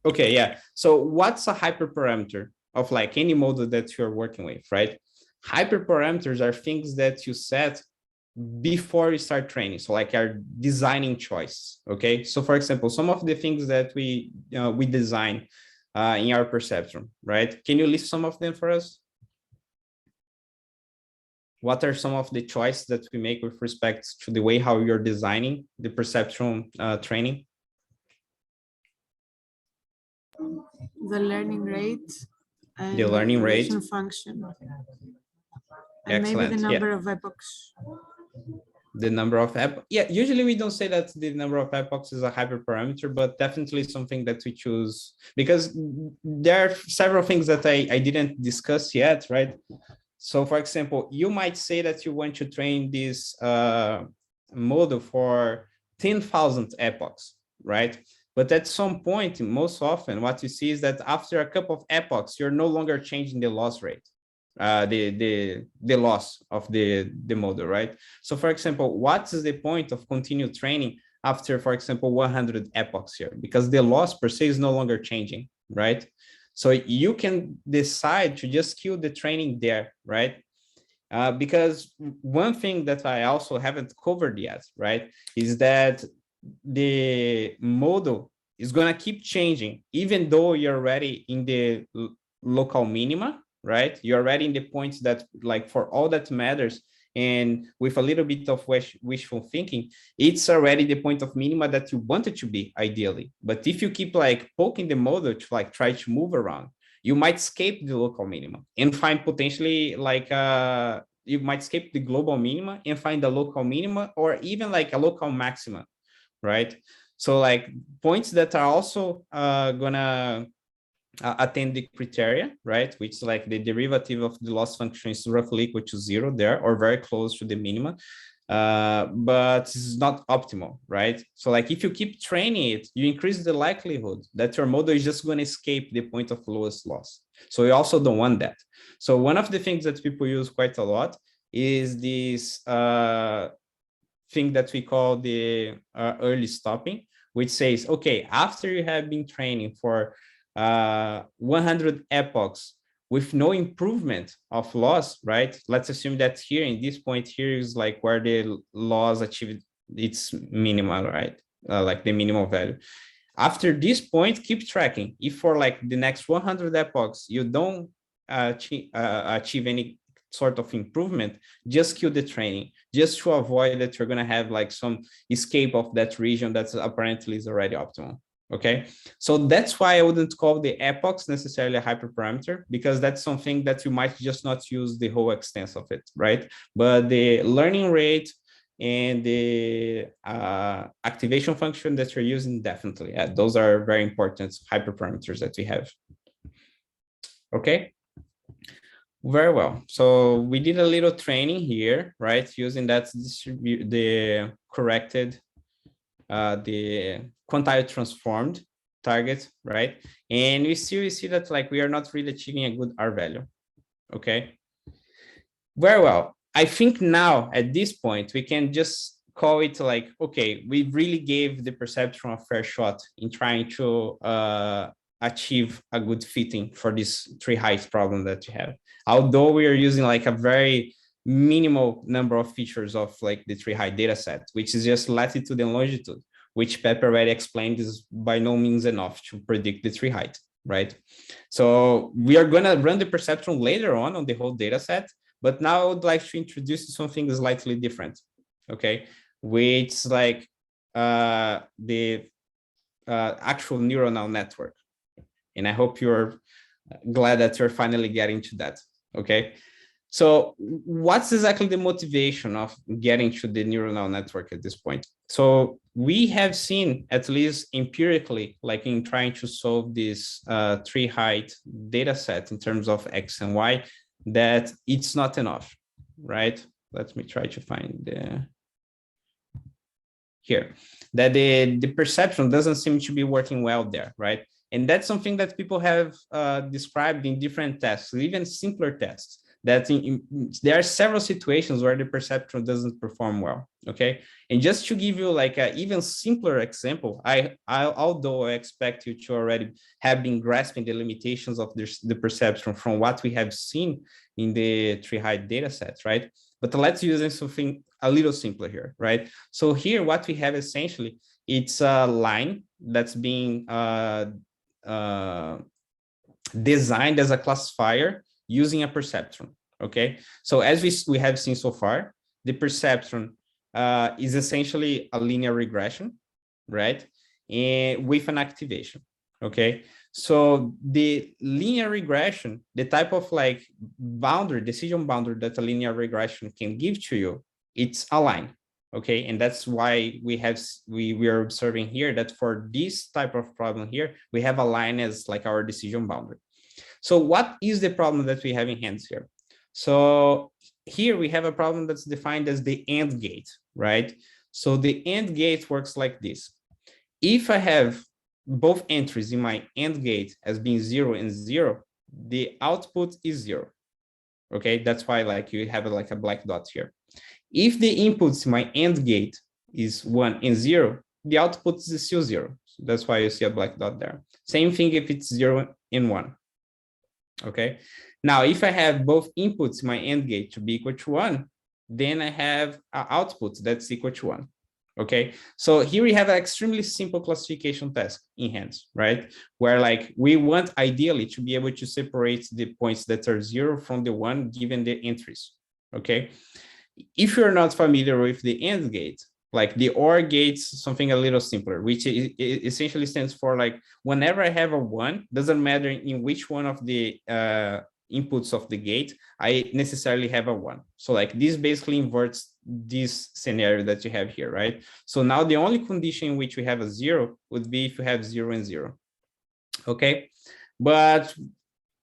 Okay, yeah. So what's a hyperparameter of like any model that you're working with, right? Hyperparameters are things that you set before you start training. So like our designing choice, okay? So for example, some of the things that we design in our Perceptron, right? Can you list some of them for us? What are some of the choices that we make with respect to the way how you're designing the Perceptron training? The learning rate and the learning rate function. And excellent. Maybe the number of epochs. The number of epochs. Yeah, usually we don't say that the number of epochs is a hyperparameter, but definitely something that we choose because there are several things that I didn't discuss yet, right? So for example, you might say that you want to train this model for 10,000 epochs, right? But at some point, most often, what you see is that after a couple of epochs, you're no longer changing the loss rate, the loss of the model, right? So for example, what is the point of continued training after, for example, 100 epochs here? Because the loss per se is no longer changing, right? So you can decide to just kill the training there, right? Because one thing that I also haven't covered yet, right, is that the model is going to keep changing, even though you're already in the local minima, right? You're already in the points that, like, for all that matters, and with a little bit of wishful thinking, it's already the point of minima that you want it to be, ideally. But if you keep like poking the model to like try to move around, you might escape the local minima and find potentially like you might escape the global minima and find a local minima or even like a local maxima, right? So like points that are also gonna attain the criteria, right? Which is like the derivative of the loss function is roughly equal to 0 there, or very close to the minima, but it's not optimal, right? So like if you keep training it, you increase the likelihood that your model is just going to escape the point of lowest loss. So we also don't want that. So one of the things that people use quite a lot is this thing that we call the early stopping, which says, okay, after you have been training for 100 epochs with no improvement of loss, right? Let's assume that here in this point here is like where the loss achieved its minimal, right? Like the minimal value. After this point, keep tracking. If for like the next 100 epochs, you don't achieve any sort of improvement, just kill the training, just to avoid that you're going to have like some escape of that region that's apparently is already optimal. Okay, so that's why I wouldn't call the epochs necessarily a hyperparameter, because that's something that you might just not use the whole extent of it, right? But the learning rate and the activation function that you're using, definitely, those are very important hyperparameters that we have. Okay, very well. So we did a little training here, right? Using that distribute the corrected the quantile transformed target, right? And we still see that like we are not really achieving a good R value. Okay, very well. I think now at this point we can just call it like, okay, we really gave the Perceptron a fair shot in trying to achieve a good fitting for this tree height problem that you have. Although we are using like a very minimal number of features of like the tree height data set, which is just latitude and longitude, which Pepe already explained is by no means enough to predict the tree height, right? So we are going to run the perceptron later on the whole data set, but now I would like to introduce something slightly different, okay? Which like the actual neuronal network. And I hope you're glad that you're finally getting to that, okay? So what's exactly the motivation of getting to the neuronal network at this point? So we have seen, at least empirically, like in trying to solve this tree height data set in terms of X and Y, that it's not enough, right? Let me try to find the here, that the perceptron doesn't seem to be working well there, right? And that's something that people have described in different tests, even simpler tests, that there are several situations where the perceptron doesn't perform well, okay? And just to give you like an even simpler example, although I expect you to already have been grasping the limitations of the perceptron from what we have seen in the tree height data sets, right? But let's use something a little simpler here, right? So here, what we have essentially, it's a line that's being designed as a classifier using a perceptron, okay? So as we have seen so far, the perceptron is essentially a linear regression, right? And with an activation, okay? So the linear regression, the type of like boundary, decision boundary that a linear regression can give to you, it's a line, okay? And that's why we are observing here that for this type of problem here, we have a line as like our decision boundary. So what is the problem that we have in hands here? So here we have a problem that's defined as the AND gate, right? So the AND gate works like this. If I have both entries in my AND gate as being 0 and 0, the output is 0. Okay, that's why like you have like a black dot here. If the inputs in my AND gate is 1 and 0, the output is still 0. So that's why you see a black dot there. Same thing if it's 0 and 1. Okay, now if I have both inputs in my AND gate to be equal to 1, then I have an output that's equal to 1. Okay, so here we have an extremely simple classification task in hands, right? Where like we want ideally to be able to separate the points that are 0 from the 1 given the entries, okay? If you're not familiar with the AND gate, like the OR gate's something a little simpler, which essentially stands for like whenever I have a 1, doesn't matter in which one of the inputs of the gate, I necessarily have a 1. So like this basically inverts this scenario that you have here, right? So now the only condition in which we have a 0 would be if you have 0 and 0. Okay, but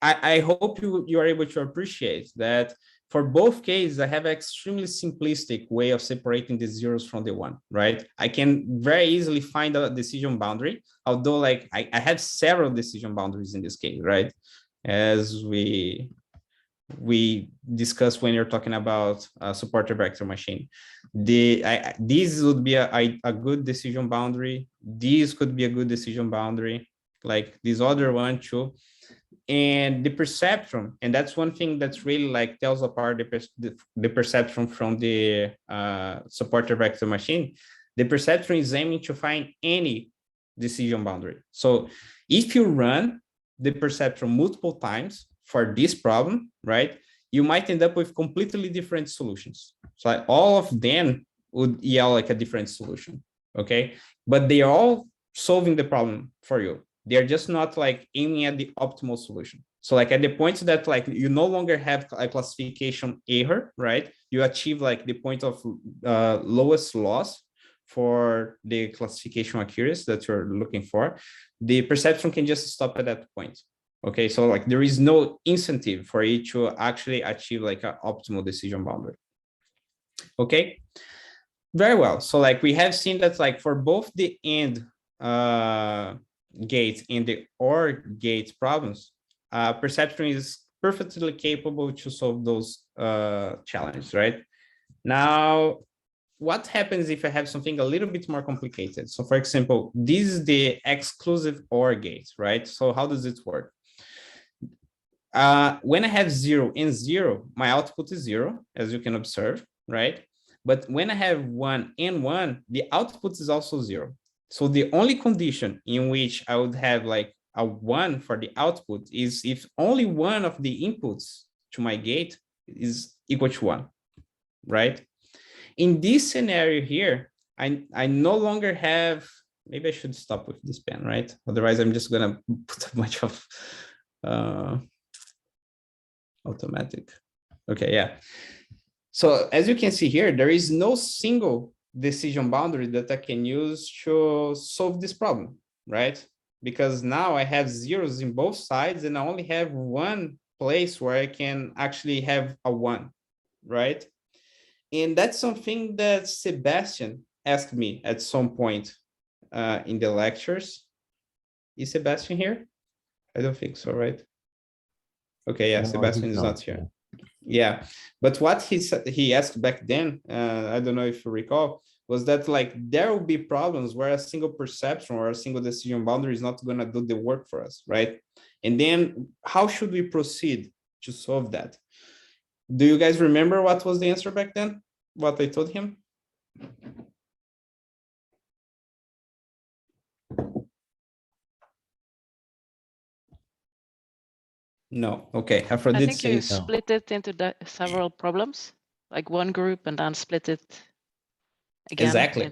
I hope you are able to appreciate that for both cases, I have an extremely simplistic way of separating the zeros from the 1, right? I can very easily find a decision boundary, although like I have several decision boundaries in this case, right? As we discussed when you're talking about a supporter vector machine. This would be a good decision boundary. This could be a good decision boundary, like this other one too. And the perceptron, and that's one thing that's really like tells apart the perceptron from the supporter vector machine. The perceptron is aiming to find any decision boundary. So if you run the perceptron multiple times for this problem, right, you might end up with completely different solutions. So like all of them would yell like a different solution, okay? But they are all solving the problem for you. They're just not like aiming at the optimal solution. So like at the point that like you no longer have a classification error, right? You achieve like the point of lowest loss for the classification accuracy that you're looking for. The perceptron can just stop at that point. Okay, so like there is no incentive for it to actually achieve like an optimal decision boundary. Okay, very well. So like we have seen that like for both the AND gate and the OR gate problems, perceptron is perfectly capable to solve those challenges, right? Now, what happens if I have something a little bit more complicated? So for example, this is the exclusive OR gate, right? So how does it work? When I have 0 and 0, my output is 0, as you can observe, right? But when I have 1 and 1, the output is also 0. So the only condition in which I would have like a 1 for the output is if only one of the inputs to my gate is equal to 1, right? In this scenario here, I no longer have, maybe I should stop with this pen, right? Otherwise, I'm just gonna put a bunch of automatic. Okay, yeah. So as you can see here, there is no single decision boundary that I can use to solve this problem, right? Because now I have zeros in both sides and I only have one place where I can actually have a 1, right? And that's something that Sebastian asked me at some point in the lectures. Is Sebastian here? I don't think so, right? Okay, yeah, no, Sebastian is not here. Yeah, but what he asked back then, I don't know if you recall, was that like there will be problems where a single perception or a single decision boundary is not going to do the work for us, right? And then how should we proceed to solve that? Do you guys remember what was the answer back then? What I told him? No. Okay. Aphrodite I think you says split it into several problems, like one group, and then split it again. Exactly.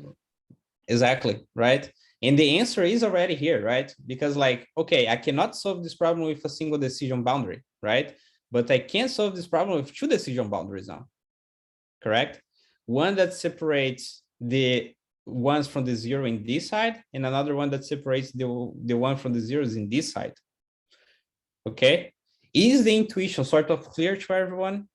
Exactly. Right. And the answer is already here, right? Because like, okay, I cannot solve this problem with a single decision boundary, right? But I can solve this problem with 2 decision boundaries now, correct? One that separates the ones from the 0 in this side, and another one that separates the one from the zeros in this side. Okay. Is the intuition sort of clear to everyone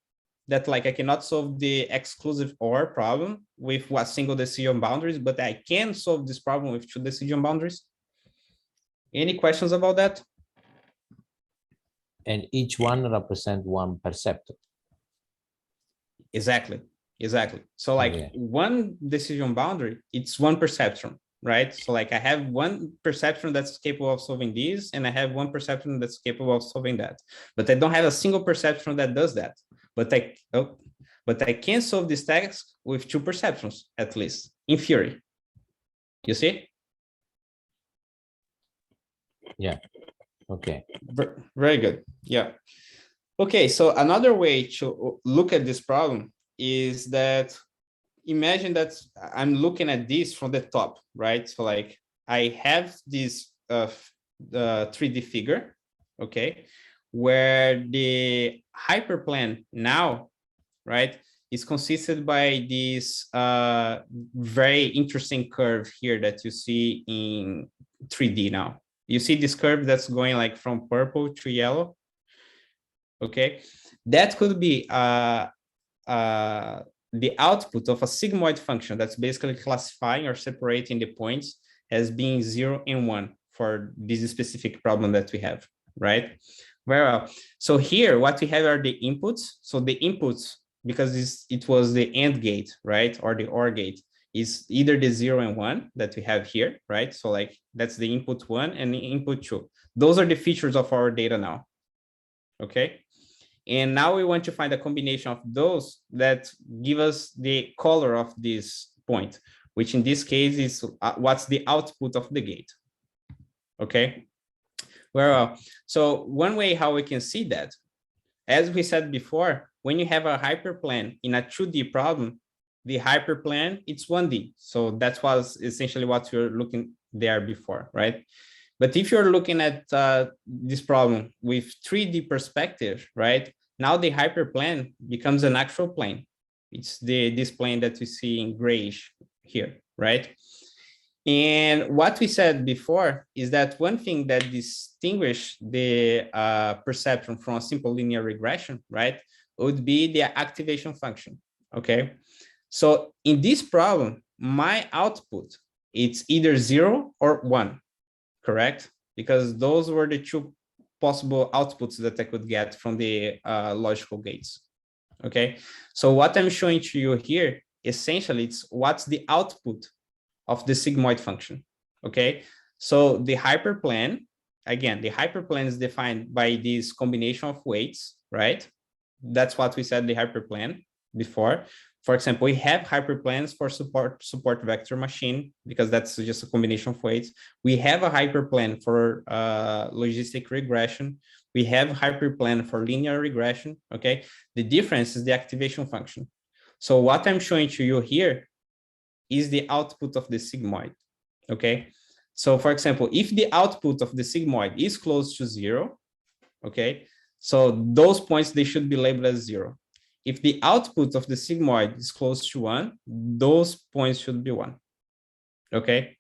that like I cannot solve the exclusive OR problem with a single decision boundaries, but I can solve this problem with 2 decision boundaries? Any questions about that? And each one represents one perceptor. Exactly. Exactly. So like one decision boundary, it's one perceptron, right? So like I have one perceptron that's capable of solving these, and I have one perceptron that's capable of solving that. But I don't have a single perceptron that does that. But I can solve this task with 2 perceptrons, at least, in theory. You see? Yeah. Okay. Very good. Yeah. Okay, so another way to look at this problem is that imagine that I'm looking at this from the top, right? So like I have this 3D figure, okay, where the hyperplane now, right, is consisted by this very interesting curve here that you see in 3D now. You see this curve that's going like from purple to yellow, okay? That could be the output of a sigmoid function that's basically classifying or separating the points as being 0 and 1 for this specific problem that we have, right? Very well. So here, what we have are the inputs. So the inputs, because it was the AND gate, right, or the OR gate, is either the 0 and 1 that we have here, right? So like that's the input 1 and the input 2. Those are the features of our data now, okay? And now we want to find a combination of those that give us the color of this point, which in this case is what's the output of the gate. Okay. Well, so one way how we can see that, as we said before, when you have a hyperplane in a 2D problem, the hyperplane, it's 1D. So that was essentially what we were looking there before, right? But if you're looking at this problem with 3D perspective, right? Now the hyperplane becomes an actual plane. It's this plane that we see in grayish here, right? And what we said before is that one thing that distinguishes the perceptron from a simple linear regression, right, would be the activation function, okay? So in this problem, my output, it's either 0 or 1, correct? Because those were the 2 possible outputs that I could get from the logical gates, okay? So what I'm showing to you here, essentially, it's what's the output of the sigmoid function, okay? So the hyperplane, again, the hyperplane is defined by this combination of weights, right? That's what we said the hyperplane before, For example, we have hyperplanes for support vector machine, because that's just a combination of weights. We have a hyperplane for logistic regression. We have hyperplane for linear regression, okay? The difference is the activation function. So what I'm showing to you here is the output of the sigmoid, okay? So for example, if the output of the sigmoid is close to 0, okay? So those points, they should be labeled as 0. If the output of the sigmoid is close to 1, those points should be 1, okay?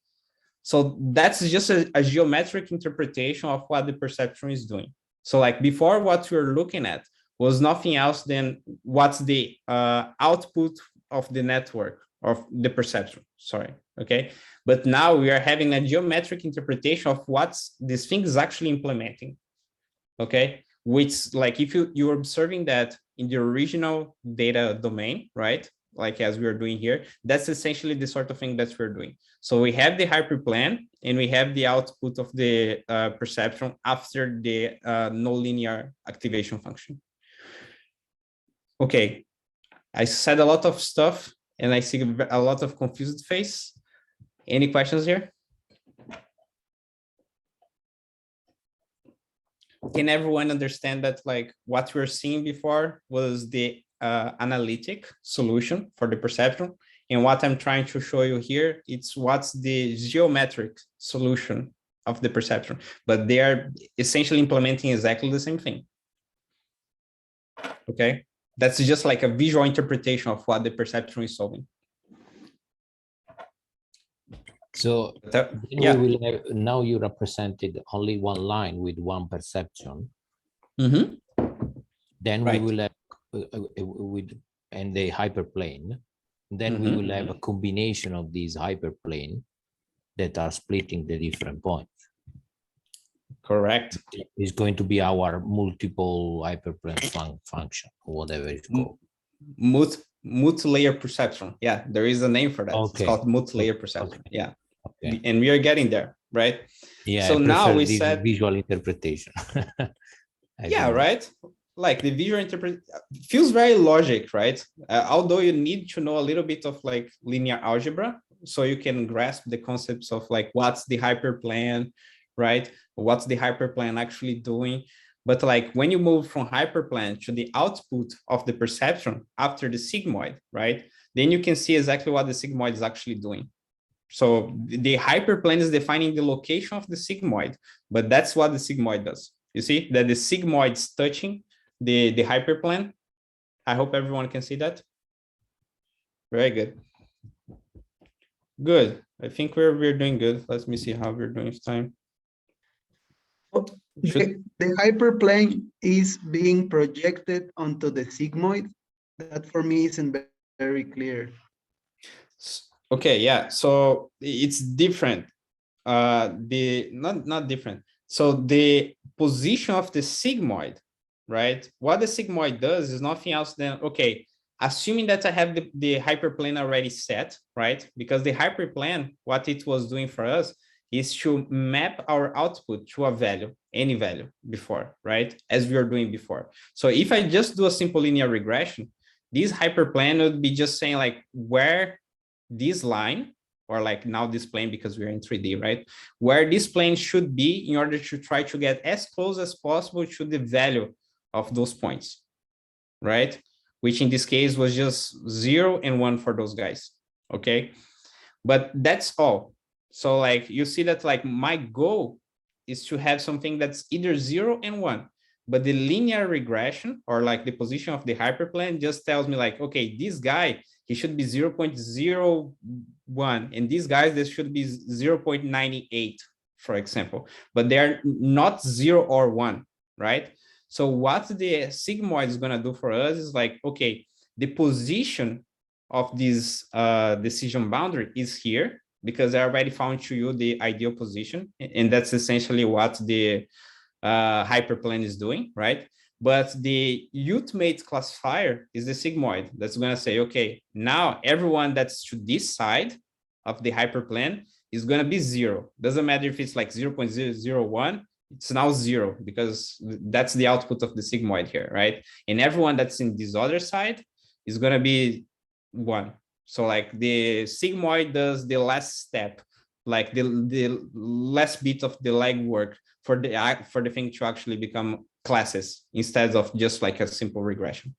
So that's just a geometric interpretation of what the perceptron is doing. So like before, what we were looking at was nothing else than what's the output of the network, of the perceptron, sorry, okay? But now we are having a geometric interpretation of what's this thing is actually implementing, okay? Which, like, if you're observing that in the original data domain, right? Like as we are doing here, that's essentially the sort of thing that we're doing. So we have the hyperplane and we have the output of the perceptron after the no linear activation function. Okay, I said a lot of stuff and I see a lot of confused face. Any questions here? Can everyone understand that like what we were seeing before was the analytic solution for the perceptron, and what I'm trying to show you here, it's what's the geometric solution of the perceptron, but they are essentially implementing exactly the same thing. Okay, that's just like a visual interpretation of what the perceptron is solving. So yeah, we will have, now you represented only one line with one perception. Mm-hmm. Then Right. we will have with and the hyperplane. Then Mm-hmm. we will have a combination of these hyperplane that are splitting the different points. Correct. It's going to be our multiple hyperplane function, or whatever it's called. Multi-layer perceptron. Yeah, there is a name for that. Okay. It's called multi-layer perceptron. Okay. Yeah. Okay. And we are getting there, right? Yeah. So now we said visual interpretation. Yeah, right. Like the visual interpretation feels very logic, right? Although you need to know a little bit of like linear algebra, so you can grasp the concepts of like what's the hyperplane, right? What's the hyperplane actually doing? But like when you move from hyperplane to the output of the perceptron after the sigmoid, right? Then you can see exactly what the sigmoid is actually doing. So the hyperplane is defining the location of the sigmoid, but that's what the sigmoid does. You see that the sigmoid is touching the hyperplane. I hope everyone can see that. Very good. Good. I think we're doing good. Let me see how we're doing this time. The hyperplane is being projected onto the sigmoid. That for me isn't very clear. Okay, yeah. So it's different. Not different. So the position of the sigmoid, right? What the sigmoid does is nothing else than, okay, assuming that I have the hyperplane already set, right? Because the hyperplane, what it was doing for us is to map our output to a value, any value before, right? As we were doing before. So if I just do a simple linear regression, this hyperplane would be just saying like where this line, or like now this plane because we're in 3D, right? Where this plane should be in order to try to get as close as possible to the value of those points, right? Which in this case was just 0 and 1 for those guys, okay? But that's all. So like you see that like my goal is to have something that's either 0 and 1, but the linear regression or like the position of the hyperplane just tells me like, okay, this guy, he should be 0.01, and these guys, this should be 0.98, for example, but they're not 0 or 1, right? So what the sigmoid is going to do for us is like, okay, the position of this decision boundary is here, because I already found to you the ideal position, and that's essentially what the hyperplane is doing, right? But the ultimate classifier is the sigmoid that's going to say, okay, now everyone that's to this side of the hyperplane is going to be 0. Doesn't matter if it's like 0.001, it's now 0, because that's the output of the sigmoid here, right? And everyone that's in this other side is going to be 1. So like the sigmoid does the last step, like the last bit of the legwork for the thing to actually become classes instead of just like a simple regression.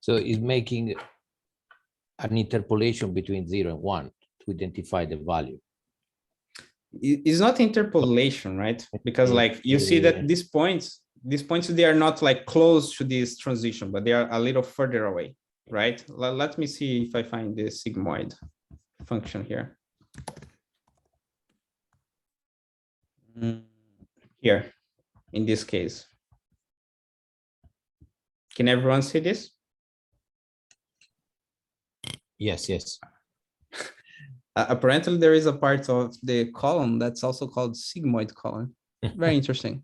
So it's making an interpolation between 0 and 1 to identify the value. It's not interpolation, right? Because like you see that these points, they are not like close to this transition, but they are a little further away, right? Let me see if I find the sigmoid function here. Here, in this case. Can everyone see this? Yes, yes. Apparently there is a part of the column that's also called sigmoid column. Very interesting.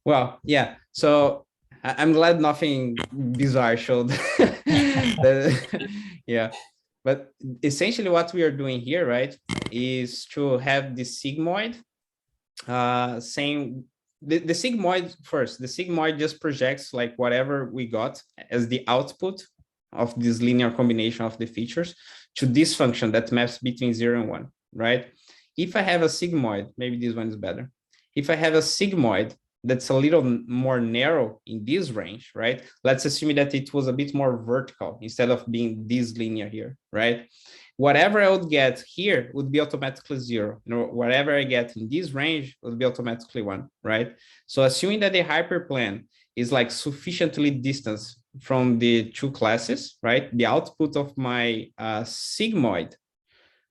Well, yeah. So I'm glad nothing bizarre showed. Yeah. But essentially what we are doing here, right, is to have the sigmoid saying the sigmoid first. The sigmoid just projects like whatever we got as the output of this linear combination of the features to this function that maps between 0 and 1, right? If I have a sigmoid, maybe this one is better. If I have a sigmoid that's a little more narrow in this range, right? Let's assume that it was a bit more vertical instead of being this linear here, right? Whatever I would get here would be automatically 0. You know, whatever I get in this range would be automatically 1, right? So assuming that the hyperplane is like sufficiently distant from the two classes, right? The output of my sigmoid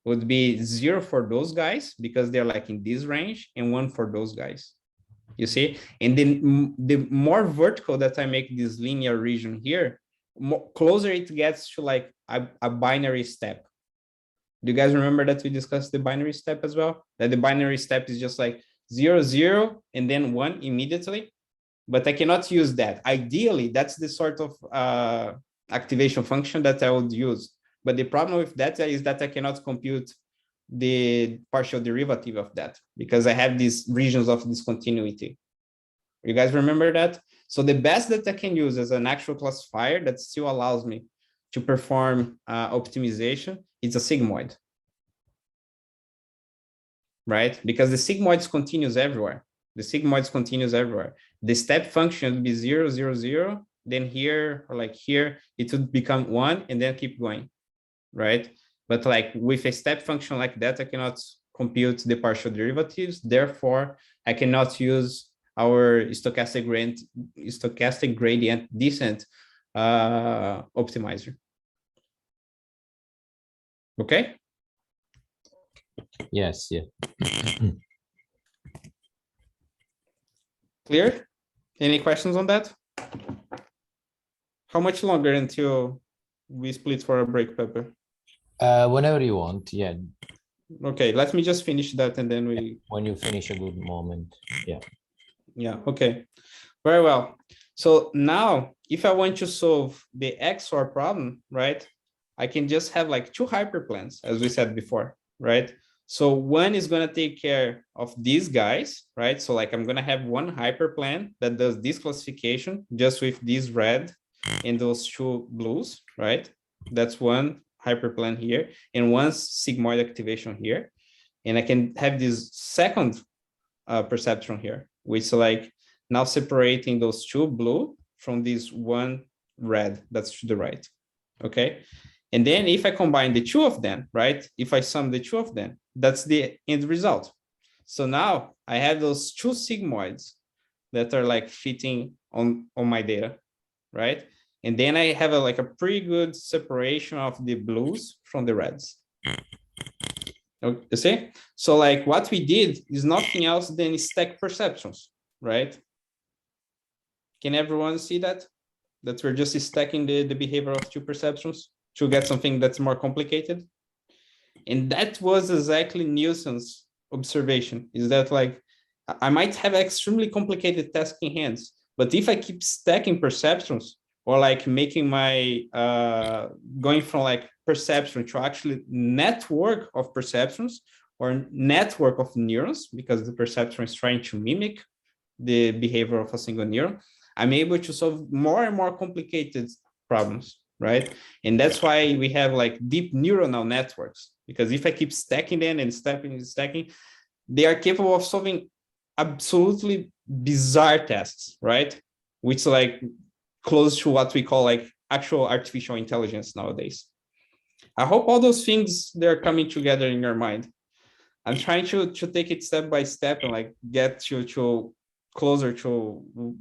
would be 0 for those guys because they're like in this range and 1 for those guys. You see? And then the more vertical that I make this linear region here, closer it gets to like a binary step. Do you guys remember that we discussed the binary step as well? That the binary step is just like 0, 0, and then 1 immediately. But I cannot use that. Ideally, that's the sort of activation function that I would use. But the problem with that is that I cannot compute the partial derivative of that because I have these regions of discontinuity. You guys remember that? So the best that I can use as an actual classifier that still allows me to perform optimization is a sigmoid, right? Because the sigmoid continues everywhere. The sigmoid continues everywhere. The step function would be 0, 0, 0. Then here, or like here, it would become 1 and then keep going, right? But like with a step function like that, I cannot compute the partial derivatives. Therefore, I cannot use our stochastic gradient descent optimizer. Okay? Yes, yeah. Clear? Any questions on that? How much longer until we split for a break, Pepper? Whenever you want, yeah. Okay, let me just finish that and then we... When you finish a good moment, yeah. Yeah, okay. Very well. So now, if I want to solve the XOR problem, right, I can just have like two hyperplanes, as we said before, right? So one is going to take care of these guys, right? So like I'm going to have one hyperplane that does this classification just with this red and those two blues, right? That's one hyperplane here and one sigmoid activation here. And I can have this second perceptron here, which is like now separating those two blue from this one red that's to the right, okay? And then if I combine the two of them, right? If I sum the two of them, that's the end result. So now I have those two sigmoids that are like fitting on my data, right? And then I have like a pretty good separation of the blues from the reds. You see? So like what we did is nothing else than stack perceptions, right? Can everyone see that? That we're just stacking the behavior of two perceptions to get something that's more complicated. And that was exactly Nielsen's observation, is that like, I might have extremely complicated tasking hands, but if I keep stacking perceptions or like making my, going from like perception to actually network of perceptions or network of neurons, because the perceptron is trying to mimic the behavior of a single neuron, I'm able to solve more and more complicated problems, right? And that's why we have like deep neuronal networks, because if I keep stacking them and stacking, they are capable of solving absolutely bizarre tasks, right? Which like close to what we call like actual artificial intelligence nowadays. I hope all those things, they're coming together in your mind. I'm trying to take it step by step and like get to closer to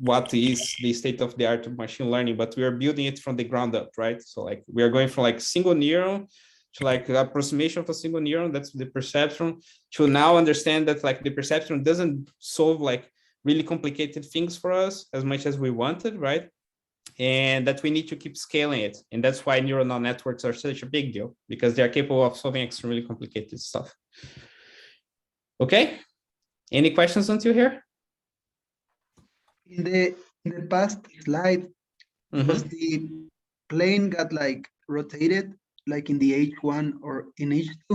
what is the state of the art of machine learning, but we are building it from the ground up, right? So like we are going from like single neuron to like approximation of a single neuron, that's the perceptron, to now understand that like the perceptron doesn't solve like really complicated things for us as much as we wanted, right? And that we need to keep scaling it. And that's why neuronal networks are such a big deal, because they are capable of solving extremely complicated stuff. Okay, any questions until here? In the past slide, was the plane got like rotated, like in the H1 or in H2?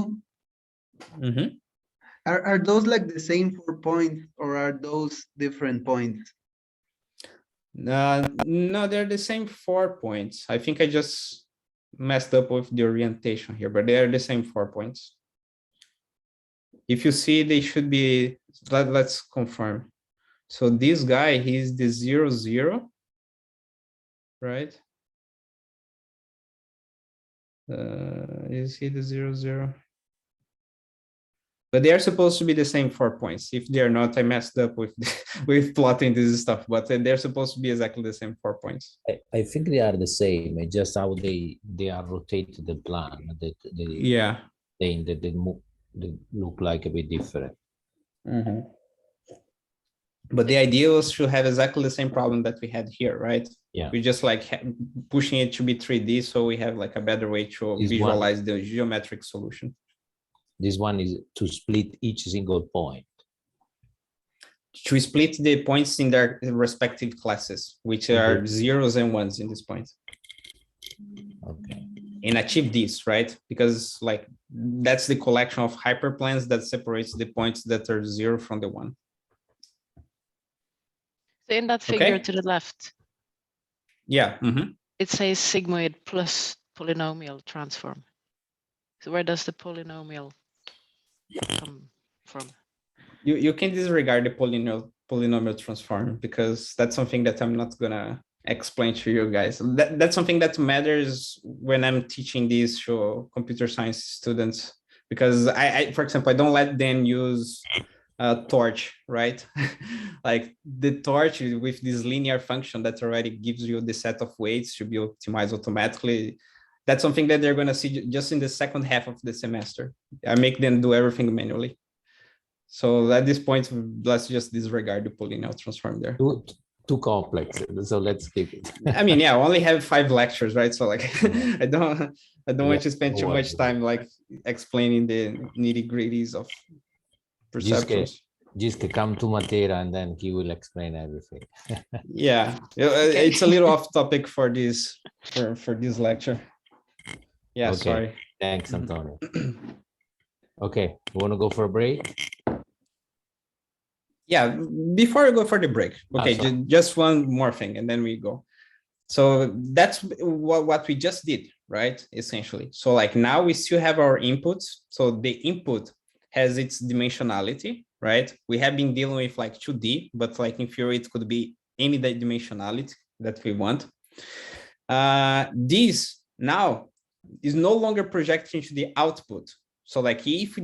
Are those like the same 4 points, or are those different points? No, they're the same 4 points. I think I just messed up with the orientation here, but they are the same 4 points. If you see, they should be, let's confirm. So this guy, he's the 0, 0, right? Is he the 0, 0? But they are supposed to be the same 4 points. If they're not, I messed up with with plotting this stuff, but they're supposed to be exactly the same 4 points. I think they are the same. It's just how they are rotated the plan. Yeah. They look like a bit different. But the idea was to have exactly the same problem that we had here, right? Yeah. We just like pushing it to be 3D, so we have like a better way to visualize the geometric solution. This one is to split each single point. To split the points in their respective classes, which are zeros and ones in this point. Okay. And achieve this, right? Because like that's the collection of hyperplanes that separates the points that are 0 from the 1. So in that figure to the left, yeah, it says sigmoid plus polynomial transform. So where does the polynomial come from? You can disregard the polynomial transform, because that's something that I'm not gonna explain to you guys. That's something that matters when I'm teaching these to computer science students, because I for example, I don't let them use torch, right? Like the torch with this linear function that already gives you the set of weights to be optimized automatically. That's something that they're going to see just in the second half of the semester. I make them do everything manually. So at this point, let's just disregard the polynomial transform there. Too complex, so let's keep it. I mean, yeah, I only have 5 lectures, right? So like, I don't want to spend too much time like explaining the nitty-gritties of perceptions. Just come to Matera and then he will explain everything. Yeah, it's a little off topic for this for this lecture. Yeah, okay. Sorry. Thanks, Antonio. Okay, you want to go for a break? Yeah, before I go for the break, okay, just one more thing and then we go. So that's what we just did, right? Essentially. So like now we still have our inputs. So the input has its dimensionality, right? We have been dealing with like 2D, but like in theory, it could be any dimensionality that we want. This now is no longer projecting to the output. So like if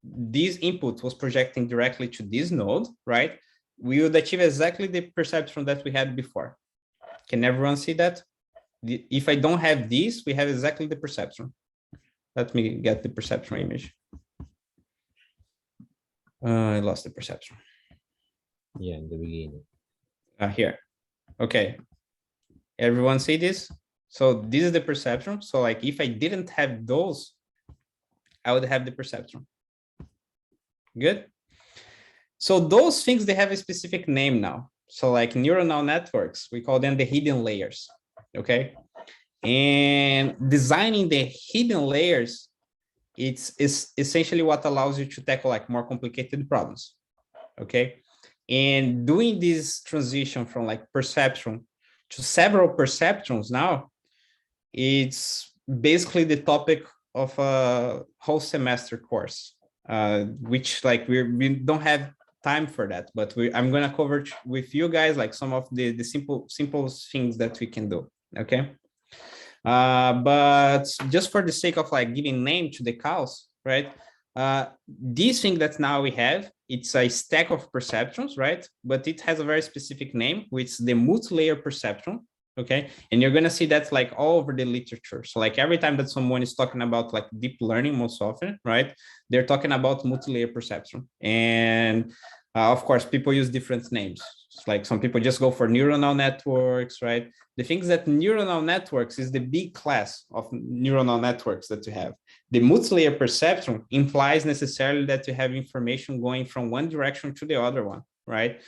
this input was projecting directly to this node, right? We would achieve exactly the perceptron that we had before. Can everyone see that? If I don't have this, we have exactly the perceptron. Let me get the perceptron image. I lost the perceptron. Yeah, in the beginning. Here. Okay. Everyone see this? So this is the perceptron. So like if I didn't have those, I would have the perceptron. Good. So those things, they have a specific name now. So like neuronal networks, we call them the hidden layers. Okay. And designing the hidden layers, it's essentially what allows you to tackle like more complicated problems. Okay. And doing this transition from like perceptron to several perceptrons now, it's basically the topic of a whole semester course, which like we don't have time for that, but I'm going to cover with you guys like some of the simple things that we can do. Okay. But just for the sake of like giving name to the cows, right? This thing that now we have, it's a stack of perceptrons, right? But it has a very specific name, which is the multi-layer perceptron. Okay, and you're gonna see that like all over the literature. So like every time that someone is talking about like deep learning, most often, right, they're talking about multi-layer perceptron. And of course, people use different names. Like some people just go for neuronal networks, right? The things that neuronal networks is the big class of neuronal networks that you have. The multi-layer perceptron implies necessarily that you have information going from one direction to the other one, right?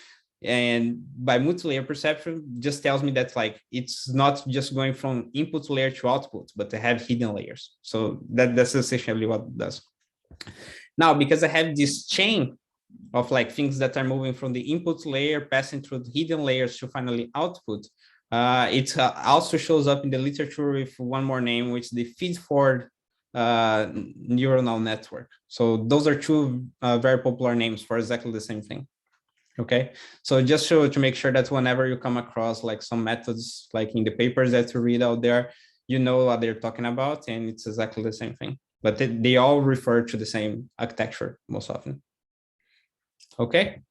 And by multi-layer perception just tells me that like it's not just going from input layer to output, but they have hidden layers. So that's essentially what it does. Now, because I have this chain of like things that are moving from the input layer, passing through the hidden layers to finally output, it also shows up in the literature with one more name, which is the feed-forward neuronal network. So those are two very popular names for exactly the same thing. Okay, so just to make sure that whenever you come across like some methods, like in the papers that you read out there, you know what they're talking about, and it's exactly the same thing. But they all refer to the same architecture most often. Okay,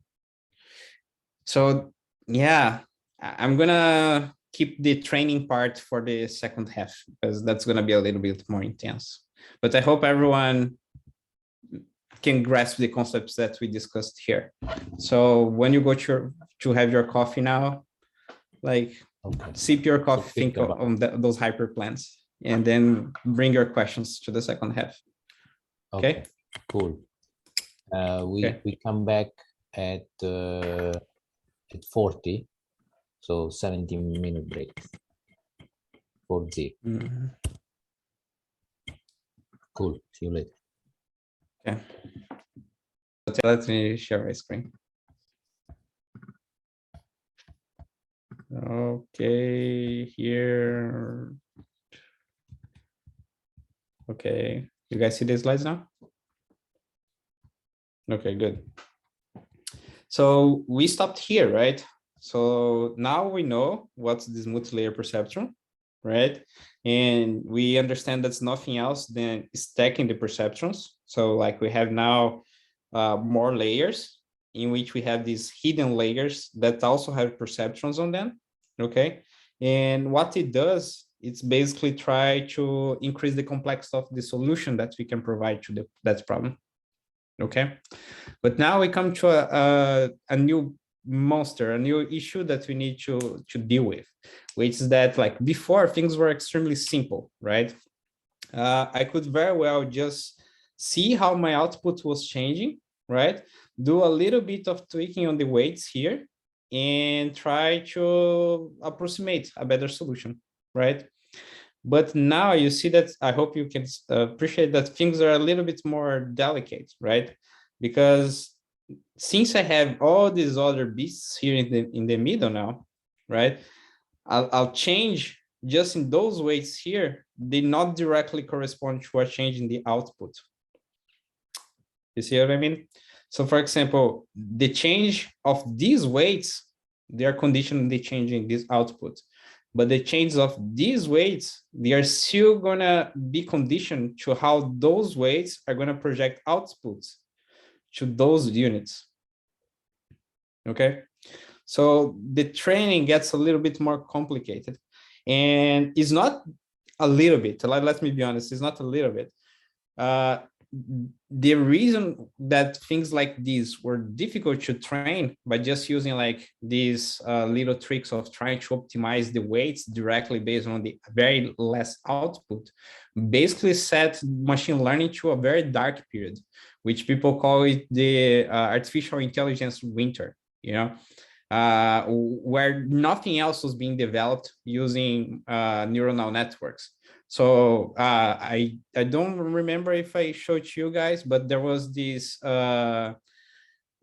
so yeah, I'm gonna keep the training part for the second half because that's gonna be a little bit more intense. But I hope everyone can grasp the concepts that we discussed here. So when you go to have your coffee now, like sip your coffee, think on those hyperplans, and then bring your questions to the second half. Okay, cool. We come back at 40, so 17-minute break. 40. Cool. See you later. Okay. Let me share my screen. Okay, here. Okay, you guys see the slides now? Okay, good. So we stopped here, right? So now we know what's this multi-layer perceptron, right? And we understand that's nothing else than stacking the perceptrons. So like we have now more layers in which we have these hidden layers that also have perceptrons on them, okay? And what it does, it's basically try to increase the complexity of the solution that we can provide to that problem, okay? But now we come to a new monster, a new issue that we need to deal with, which is that like before things were extremely simple, right? I could very well just see how my output was changing, right? Do a little bit of tweaking on the weights here and try to approximate a better solution, right? But now you see that, I hope you can appreciate that things are a little bit more delicate, right? Because since I have all these other bits here in the middle now, right? I'll change just in those weights here, they not directly correspond to a change in the output. You see what I mean? So for example, the change of these weights, they are conditionally changing this output. But the change of these weights, they are still gonna be conditioned to how those weights are gonna project outputs to those units. Okay, so the training gets a little bit more complicated, and it's not a little bit. Let me be honest, it's not a little bit. The reason that things like these were difficult to train by just using like these little tricks of trying to optimize the weights directly based on the very less output basically set machine learning to a very dark period, which people call it the artificial intelligence winter, you know, where nothing else was being developed using neuronal networks. So I don't remember if I showed you guys, but there was these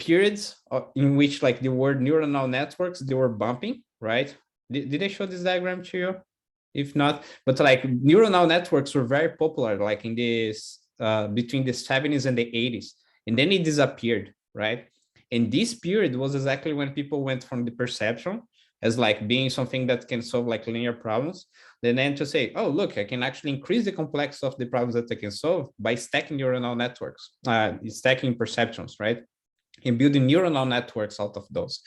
periods in which like the word neuronal networks, they were bumping, right? Did I show this diagram to you? If not, but like neuronal networks were very popular, like in this between the 70s and the 80s, and then it disappeared, right? And this period was exactly when people went from the perceptron as like being something that can solve like linear problems, then to say, oh, look, I can actually increase the complexity of the problems that I can solve by stacking neuronal networks, stacking perceptrons, right? And building neuronal networks out of those.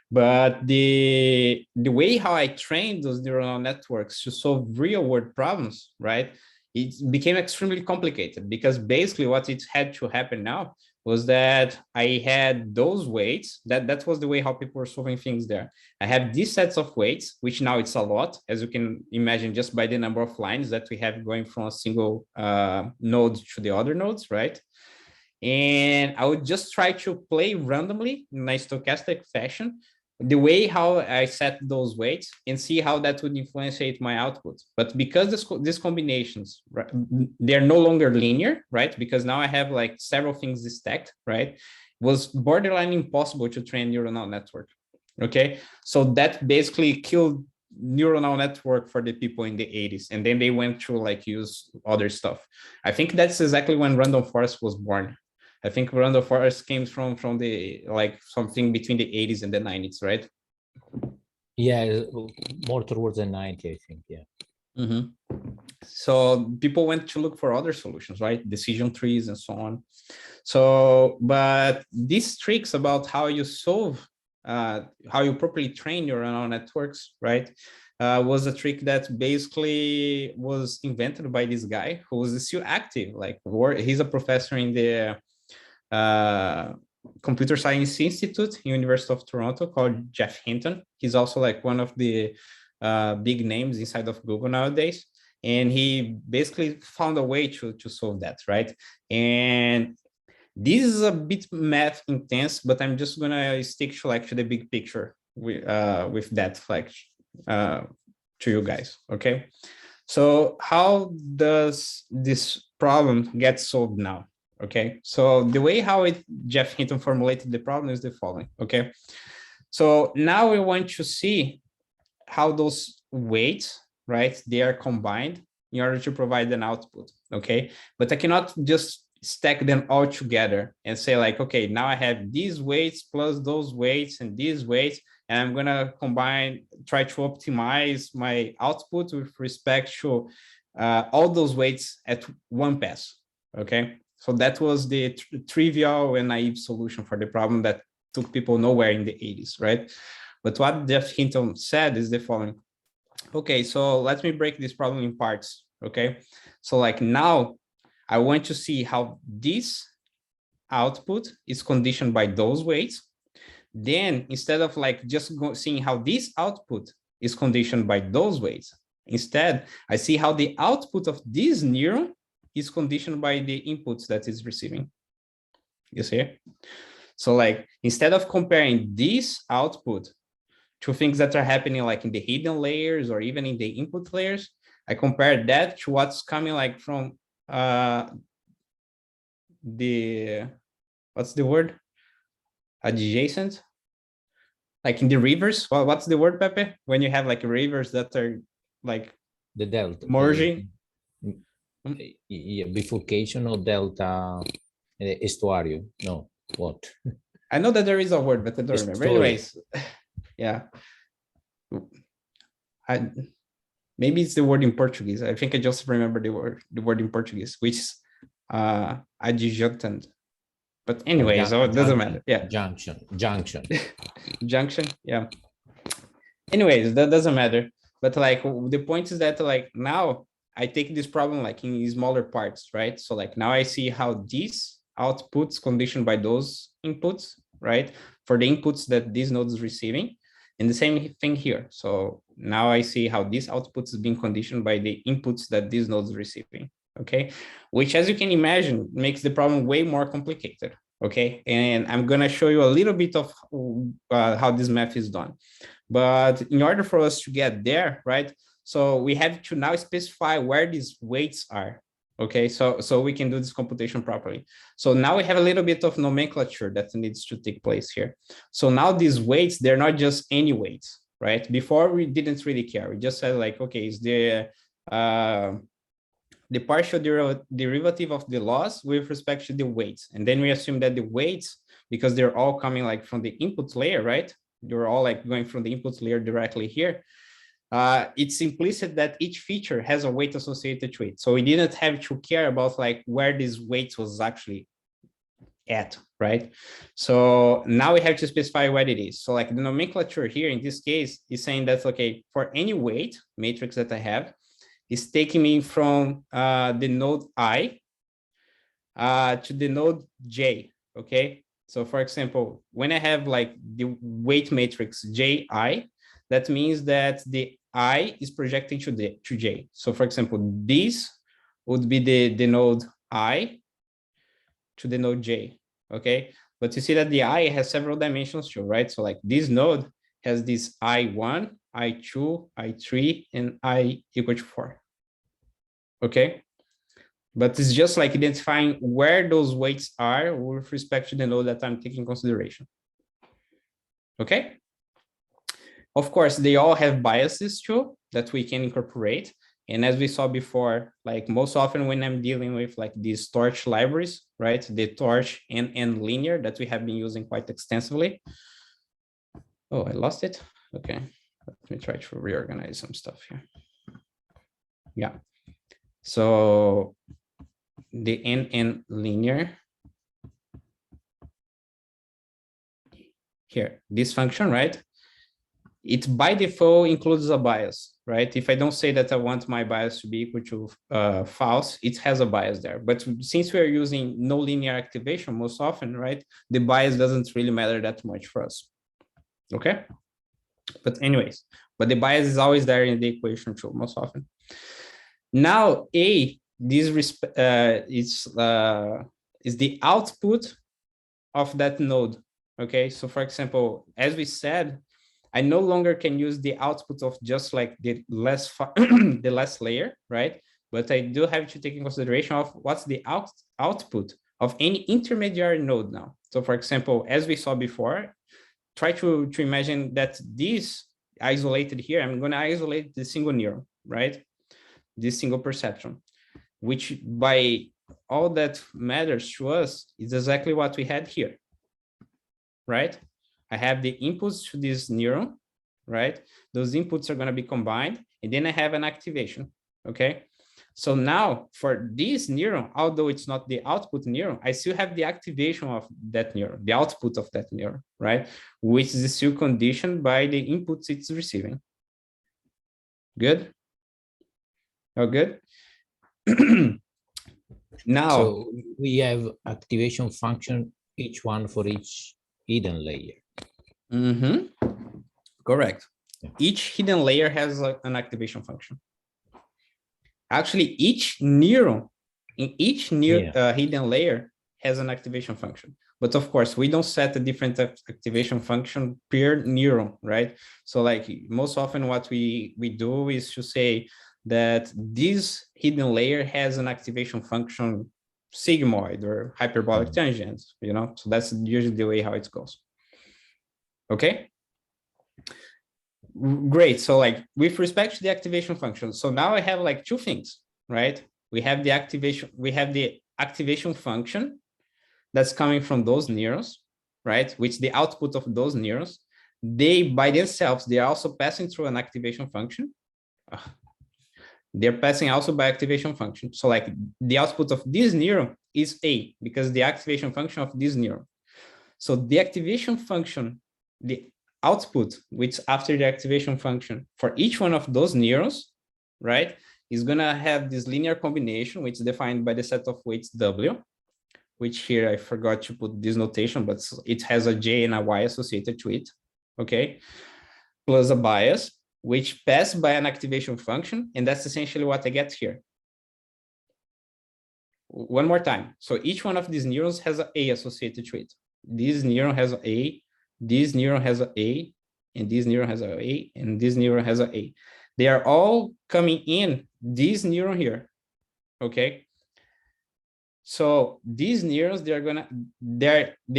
But the way how I trained those neuronal networks to solve real world problems, right? It became extremely complicated because basically what it had to happen now was that I had those weights, that was the way how people were solving things there. I have these sets of weights, which now it's a lot, as you can imagine, just by the number of lines that we have going from a single node to the other nodes, right? And I would just try to play randomly in a stochastic fashion the way how I set those weights and see how that would influence my output. But because these combinations, right, they're no longer linear, right? Because now I have like several things stacked, right? It was borderline impossible to train neuronal network, okay? So that basically killed neuronal network for the people in the 80s. And then they went to like use other stuff. I think that's exactly when random forest was born. I think random forest came from the like something between the 80s and the 90s, right? Yeah, more towards the 90, I think. Yeah. Mm-hmm. So people went to look for other solutions, right? Decision trees and so on. So, but these tricks about how you solve, how you properly train your neural networks, right? Was a trick that basically was invented by this guy who was still active. Like, he's a professor in the Computer Science Institute, University of Toronto, called Jeff Hinton. He's also like one of the big names inside of Google nowadays. And he basically found a way to solve that, right? And this is a bit math intense, but I'm just gonna stick to like to the big picture with that like to you guys, okay? So how does this problem get solved now? Okay, so the way how Jeff Hinton formulated the problem is the following, okay? So now we want to see how those weights, right, they are combined in order to provide an output, okay? But I cannot just stack them all together and say like, okay, now I have these weights plus those weights and these weights, and I'm gonna combine, try to optimize my output with respect to all those weights at one pass, okay? So that was the trivial and naive solution for the problem that took people nowhere in the 80s, right? But what Jeff Hinton said is the following. Okay, so let me break this problem in parts, okay? So like now, I want to see how this output is conditioned by those weights. Then instead of like just seeing how this output is conditioned by those weights, instead, I see how the output of this neuron is conditioned by the inputs that it's receiving. You see? So like, instead of comparing this output to things that are happening like in the hidden layers or even in the input layers, I compare that to what's coming like from what's the word? Adjacent? Like in the rivers? Well, what's the word, Pepe? When you have like rivers that are like the delta merging. Bifurcation or delta estuario. No, what? I know that there is a word, but I don't remember. Anyways, yeah. Maybe it's the word in Portuguese. I think I just remember the word in Portuguese, which is adjacent. But anyways, it doesn't matter. Yeah. Junction. Junction. Yeah. Anyways, that doesn't matter. But like the point is that like now I take this problem like in smaller parts, right? So like now I see how these outputs conditioned by those inputs, right? For the inputs that this node is receiving. And the same thing here. So now I see how these outputs is being conditioned by the inputs that this node is receiving, okay? Which, as you can imagine, makes the problem way more complicated, okay? And I'm gonna show you a little bit of how this math is done. But in order for us to get there, right? So we have to now specify where these weights are, okay? So we can do this computation properly. So now we have a little bit of nomenclature that needs to take place here. So now these weights, they're not just any weights, right? Before we didn't really care. We just said like, okay, is the partial derivative of the loss with respect to the weights. And then we assume that the weights, because they're all coming like from the input layer, right? They're all like going from the input layer directly here. It's implicit that each feature has a weight associated to it. So we didn't have to care about like where this weight was actually at, right? So now we have to specify what it is. So like the nomenclature here in this case is saying that, okay, for any weight matrix that I have, is taking me from the node I to the node J, okay? So for example, when I have like the weight matrix Ji, that means that the I is projecting to J. So for example, this would be the node I to the node J, okay? But you see that the I has several dimensions too, right? So like this node has this I1, I2, I3, and I equal to 4, okay? But it's just like identifying where those weights are with respect to the node that I'm taking consideration, okay? Of course, they all have biases too that we can incorporate. And as we saw before, like most often when I'm dealing with like these torch libraries, right? The torch and linear that we have been using quite extensively. Oh, I lost it. Okay, let me try to reorganize some stuff here. Yeah, so the NN linear here, this function, right? It by default includes a bias, right? If I don't say that I want my bias to be equal to false, it has a bias there. But since we are using no linear activation most often, right? The bias doesn't really matter that much for us, okay? But anyways, but the bias is always there in the equation too, most often. Now, A, this is the output of that node, okay? So for example, as we said, I no longer can use the output of just like the last layer, right? But I do have to take in consideration of what's the output of any intermediary node now. So for example, as we saw before, try to imagine that this isolated here, I'm gonna isolate the single neuron, right? This single perceptron, which by all that matters to us is exactly what we had here, right? I have the inputs to this neuron, right? Those inputs are going to be combined, and then I have an activation, okay? So now for this neuron, although it's not the output neuron, I still have the activation of that neuron, the output of that neuron, right? Which is still conditioned by the inputs it's receiving. Good? Oh, good? Now, so we have activation function, each one for each hidden layer. Correct. Each hidden layer has an activation function. Actually, each neuron in each hidden layer has an activation function. But of course, we don't set a different activation function per neuron, right? So like most often what we do is to say that this hidden layer has an activation function sigmoid or hyperbolic tangent, you know? So that's usually the way how it goes. Okay? Great. So like with respect to the activation function, so now I have like two things, right? We have the activation function that's coming from those neurons, right? Which the output of those neurons, they by themselves, they are also passing through an activation function. They're passing also by activation function. So like the output of this neuron is A because the activation function of this neuron. So the activation function, the output, which after the activation function for each one of those neurons, right, is gonna have this linear combination, which is defined by the set of weights W, which here I forgot to put this notation, but it has a J and a Y associated to it, okay, plus a bias, which pass by an activation function, and that's essentially what I get here. One more time. So each one of these neurons has an A associated to it. This neuron has an A, this neuron has an A, and this neuron has an A, and this neuron has an A. They are all coming in this neuron here, okay? So these neurons, the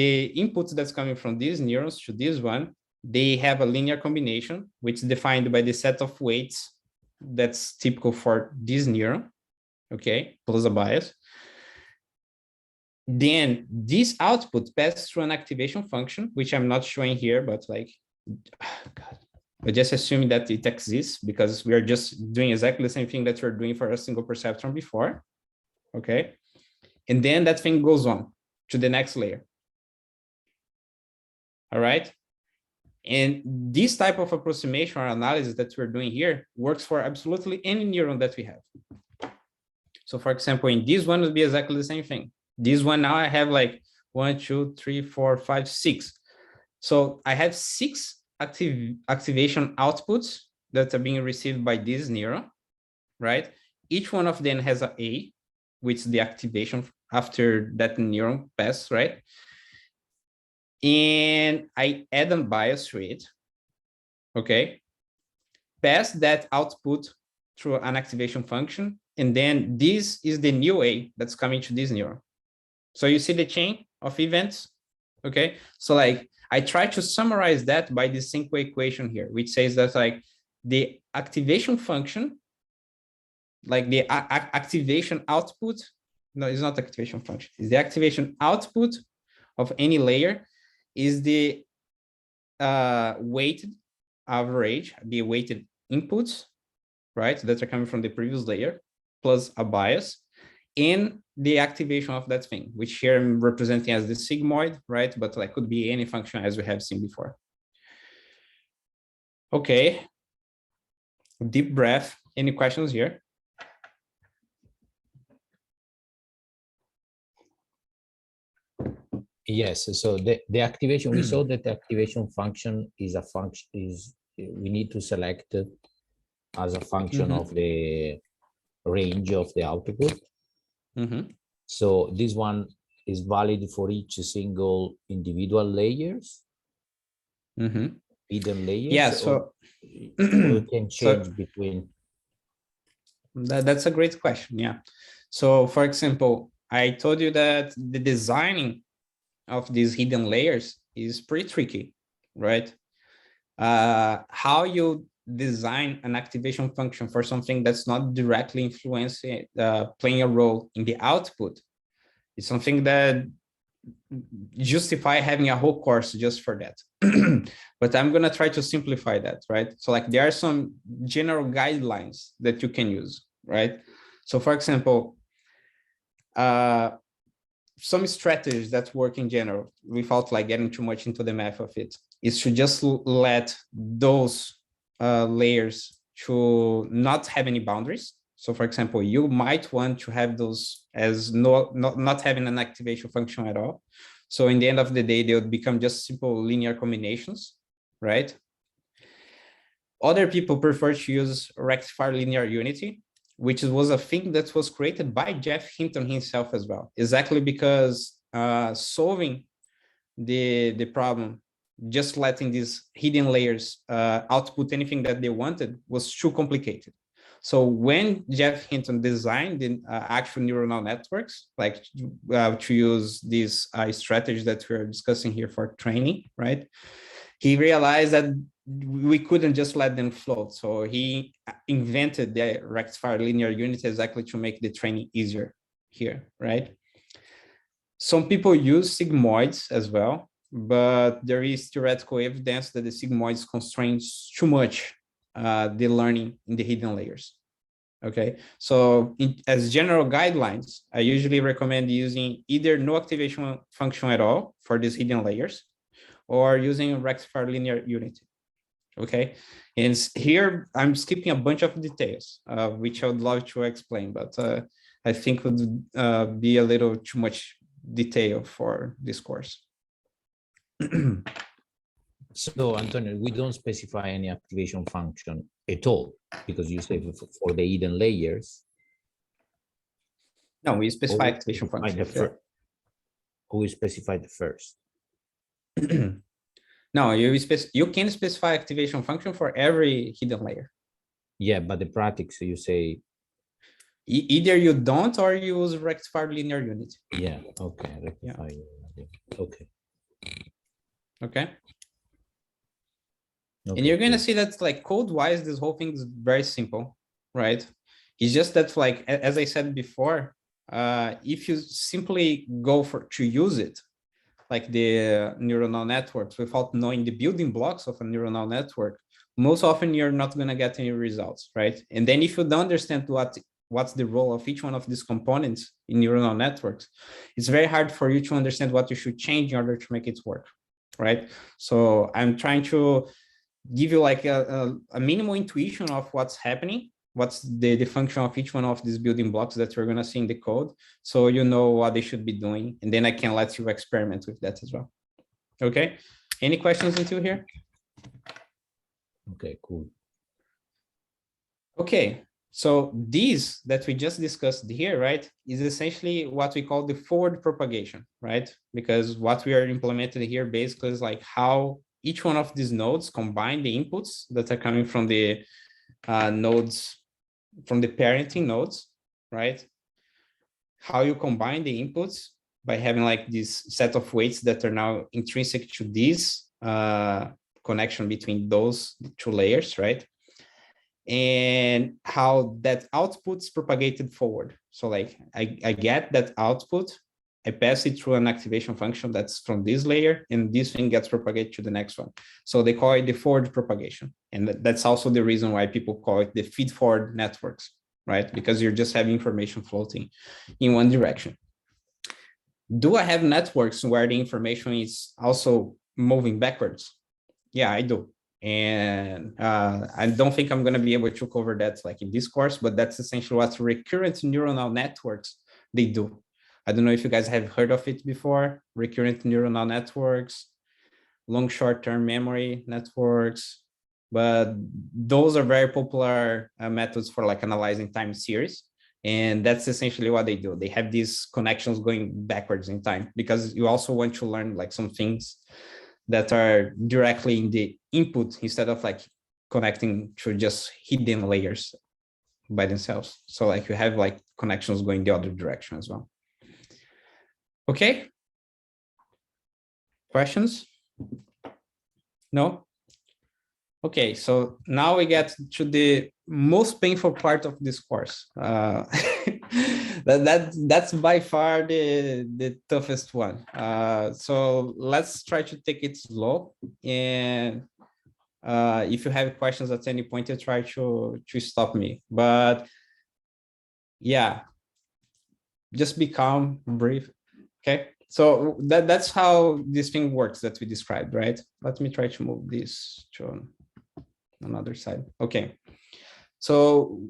inputs that's coming from these neurons to this one they have a linear combination, which is defined by the set of weights that's typical for this neuron, okay, plus a bias. Then this output passes through an activation function, which I'm not showing here, but like, God, I just assume that it exists because we are just doing exactly the same thing that we're doing for a single perceptron before, okay? And then that thing goes on to the next layer, all right? And this type of approximation or analysis that we're doing here works for absolutely any neuron that we have. So for example, in this one would be exactly the same thing. This one now I have like 1, 2, 3, 4, 5, 6. So I have 6 activation outputs that are being received by this neuron, right? Each one of them has A, which is the activation after that neuron passes, right? And I add a bias to it, okay? Pass that output through an activation function, and then this is the new A that's coming to this neuron. So you see the chain of events, okay? So like I try to summarize that by this simple equation here, which says that like the activation function, like the activation output, no, it's not activation function, it's the activation output of any layer is the weighted average, the weighted inputs, right, that are coming from the previous layer, plus a bias, in the activation of that thing, which here I'm representing as the sigmoid, right? But like could be any function as we have seen before. Okay. Deep breath. Any questions here? Yes. So the activation, we saw that the activation function is a function, we need to select as a function of the range of the output. So this one is valid for each single individual layers, hidden layers. Yeah, so we can change between. That's a great question. Yeah. So for example, I told you that the designing of these hidden layers is pretty tricky, right? How you design an activation function for something that's not directly influencing, playing a role in the output is something that justify having a whole course just for that. But I'm going to try to simplify that, right? So like there are some general guidelines that you can use, right? So for example, some strategies that work in general without like getting too much into the math of it is to just let those layers to not have any boundaries. So for example, you might want to have those as not having an activation function at all. So in the end of the day, they would become just simple linear combinations, right? Other people prefer to use rectifier linear unity, which was a thing that was created by Jeff Hinton himself as well, exactly because solving the problem, just letting these hidden layers output anything that they wanted was too complicated. So when Jeff Hinton designed the actual neuronal networks, like to use these strategies that we're discussing here for training, right? He realized that we couldn't just let them float. So he invented the rectifier linear unity exactly to make the training easier here, right? Some people use sigmoids as well, but there is theoretical evidence that the sigmoids constrains too much the learning in the hidden layers. Okay, so as general guidelines, I usually recommend using either no activation function at all for these hidden layers, or using rectifier linear unity. Okay, and here I'm skipping a bunch of details, which I would love to explain, but I think would be a little too much detail for this course. So Antonio, we don't specify any activation function at all, because you say for the hidden layers. No, we specify activation function. We specify the first. No, you can specify activation function for every hidden layer. Yeah, but the practice, you say either you don't or you use rectifier linear unity. Yeah. Okay. Rectifier. Yeah. Okay. Okay. And you're going to see that like code wise, this whole thing is very simple, right? It's just that like, as I said before, if you simply go to use it, like the neuronal networks without knowing the building blocks of a neuronal network, most often you're not going to get any results, right? And then if you don't understand what's the role of each one of these components in neuronal networks, it's very hard for you to understand what you should change in order to make it work, right? So I'm trying to give you like a minimal intuition of what's happening, what's the function of each one of these building blocks that we're going to see in the code, so you know what they should be doing, and then I can let you experiment with that as well. Okay, any questions until here? Okay, cool. Okay, so these that we just discussed here, right, is essentially what we call the forward propagation, right? Because what we are implementing here basically is like how each one of these nodes combine the inputs that are coming from the nodes, from the parenting nodes, right? How you combine the inputs by having like this set of weights that are now intrinsic to this connection between those two layers, right? And how that output's propagated forward. So like I get that output, I pass it through an activation function that's from this layer, and this thing gets propagated to the next one. So they call it the forward propagation. And that's also the reason why people call it the feed forward networks, right? Because you're just having information floating in one direction. Do I have networks where the information is also moving backwards? Yeah, I do. And I don't think I'm going to be able to cover that like in this course, but that's essentially what recurrent neuronal networks, they do. I don't know if you guys have heard of it before, recurrent neuronal networks, long short-term memory networks, but those are very popular methods for like analyzing time series. And that's essentially what they do. They have these connections going backwards in time, because you also want to learn like some things that are directly in the input instead of like connecting to just hidden layers by themselves. So like you have like connections going the other direction as well. Okay. Questions? No? Okay, so now we get to the most painful part of this course. That's by far the toughest one. So let's try to take it slow. And if you have questions at any point, you try to stop me. But yeah, just be calm, breathe. Okay, so that's how this thing works that we described, right? Let me try to move this to another side. Okay, so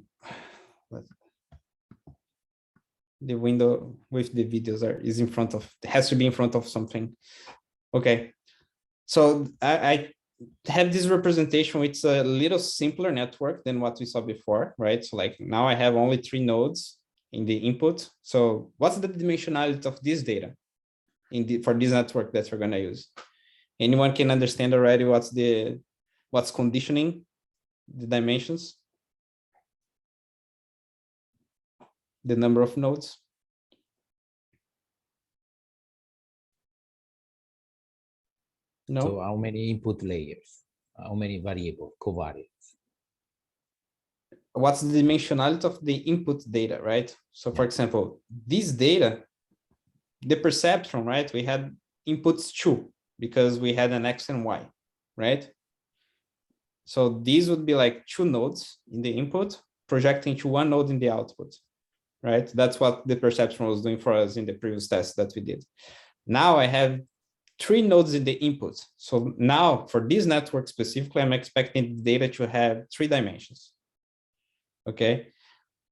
the window with the videos is in front of, has to be in front of something. Okay, so I have this representation. It's a little simpler network than what we saw before, right? So like now I have only 3 nodes in the input. So what's the dimensionality of this data for this network that we're going to use? Anyone can understand already what's conditioning the dimensions? The number of nodes? No. So how many input layers? How many variable, covariates? What's the dimensionality of the input data, right? So for example, this data, the perceptron, right? We had inputs 2 because we had an X and Y, right? So these would be like 2 nodes in the input projecting to 1 node in the output, right? That's what the perceptron was doing for us in the previous test that we did. Now I have 3 nodes in the input. So now for this network specifically, I'm expecting the data to have 3 dimensions. Okay.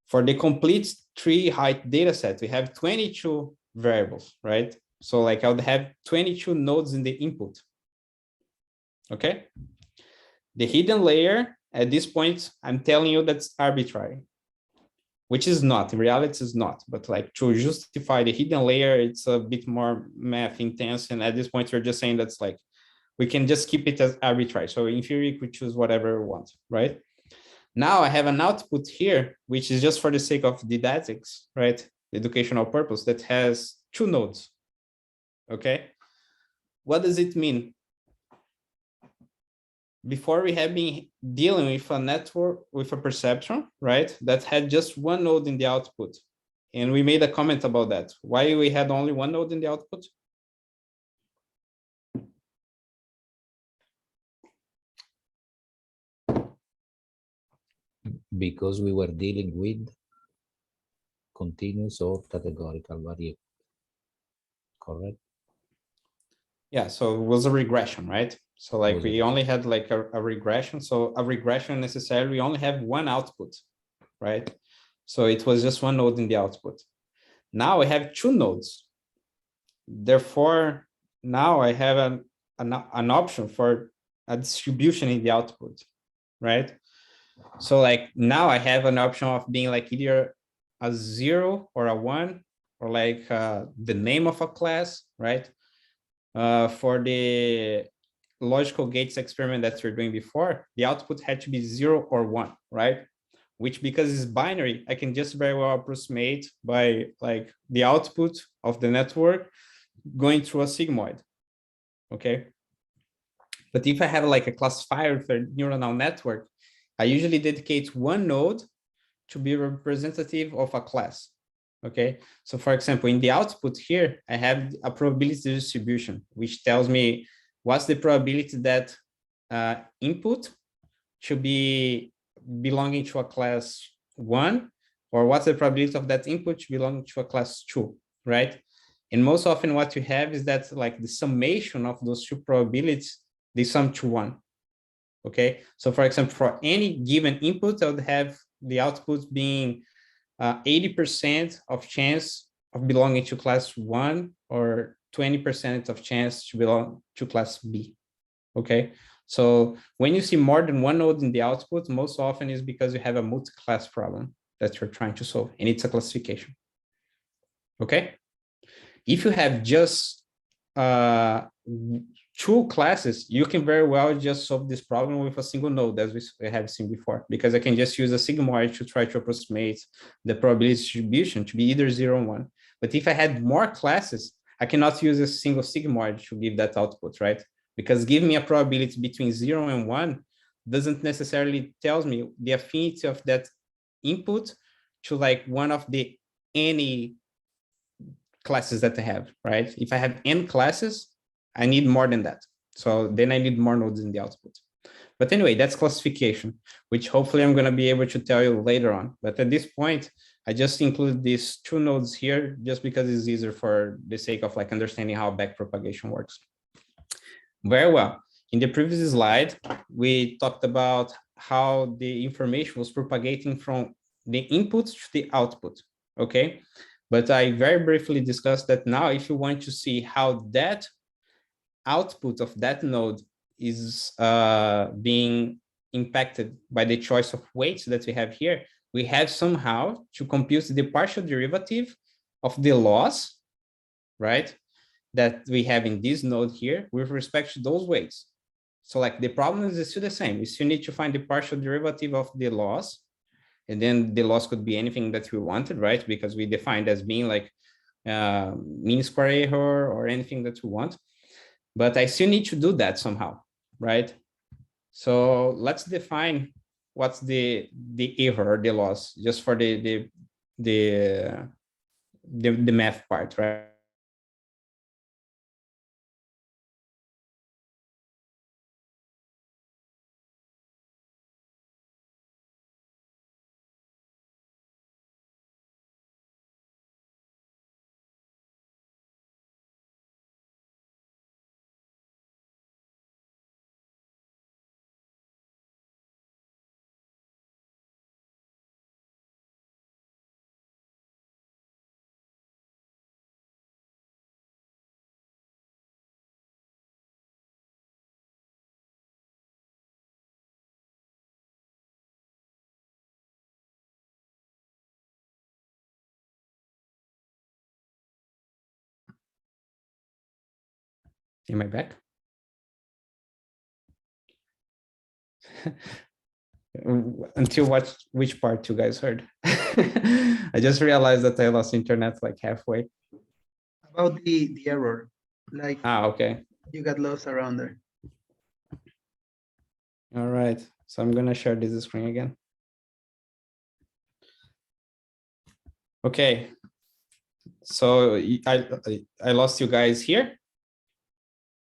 For the complete tree height data set, we have 22 variables, right? So like I would have 22 nodes in the input. Okay. The hidden layer at this point, I'm telling you that's arbitrary, which is not, in reality it's not, but like to justify the hidden layer, it's a bit more math intense. And at this point, we're just saying that's like, we can just keep it as arbitrary. So in theory, you could choose whatever we want, right? Now I have an output here, which is just for the sake of didactics, right? Educational purpose, that has 2 nodes, okay? What does it mean? before we have been dealing with a network, with a perceptron, right? That had just one node in the output. And we made a comment about that. Why we had only one node in the output? Because we were dealing with continuous or categorical variable, correct? Yeah, so it was a regression, right? So like we only had like a regression. So a regression necessarily, we only have one output, right? So it was just one node in the output. Now I have two nodes. Therefore, now I have an option for a distribution in the output, right? So like now I have an option of being like either a 0 or a 1, or like the name of a class, right? For the logical gates experiment that we're doing before, the output had to be 0 or 1, right? Which, because it's binary, I can just very well approximate by like the output of the network going through a sigmoid, okay? But if I have like a classifier for a neuronal network, I usually dedicate one node to be representative of a class, okay? So for example, in the output here, I have a probability distribution, which tells me what's the probability that input should be belonging to a class 1, or what's the probability of that input belonging to a class 2, right? And most often what you have is that like the summation of those two probabilities, they sum to 1, okay? So for example, for any given input, I would have the output being 80% of chance of belonging to class 1, or 20% of chance to belong to class B, okay? So when you see more than one node in the output, most often is because you have a multi-class problem that you're trying to solve, and it's a classification, okay? If you have just two classes, you can very well just solve this problem with a single node, as we have seen before, because I can just use a sigmoid to try to approximate the probability distribution to be either 0 or 1. But if I had more classes, I cannot use a single sigmoid to give that output, right? Because giving me a probability between 0 and 1 doesn't necessarily tells me the affinity of that input to like one of the any classes that I have, right? If I have n classes, I need more than that. So then I need more nodes in the output. But anyway, that's classification, which hopefully I'm going to be able to tell you later on. But at this point, I just include these two nodes here just because it's easier for the sake of like understanding how backpropagation works. Very well. In the previous slide, we talked about how the information was propagating from the input to the output, okay? But I very briefly discussed that now if you want to see how that output of that node is being impacted by the choice of weights that we have here, we have somehow to compute the partial derivative of the loss, right, that we have in this node here with respect to those weights. So like the problem is still the same. We still need to find the partial derivative of the loss. And then the loss could be anything that we wanted, right? Because we defined as being like mean square error or anything that we want. But I still need to do that somehow, right? So let's define what's the error or the loss just for the math part, right? Am I back? Until which part you guys heard? I just realized that I lost internet like halfway. About the error, like okay. You got lost around there. All right, so I'm gonna share this screen again. Okay, so I lost you guys here.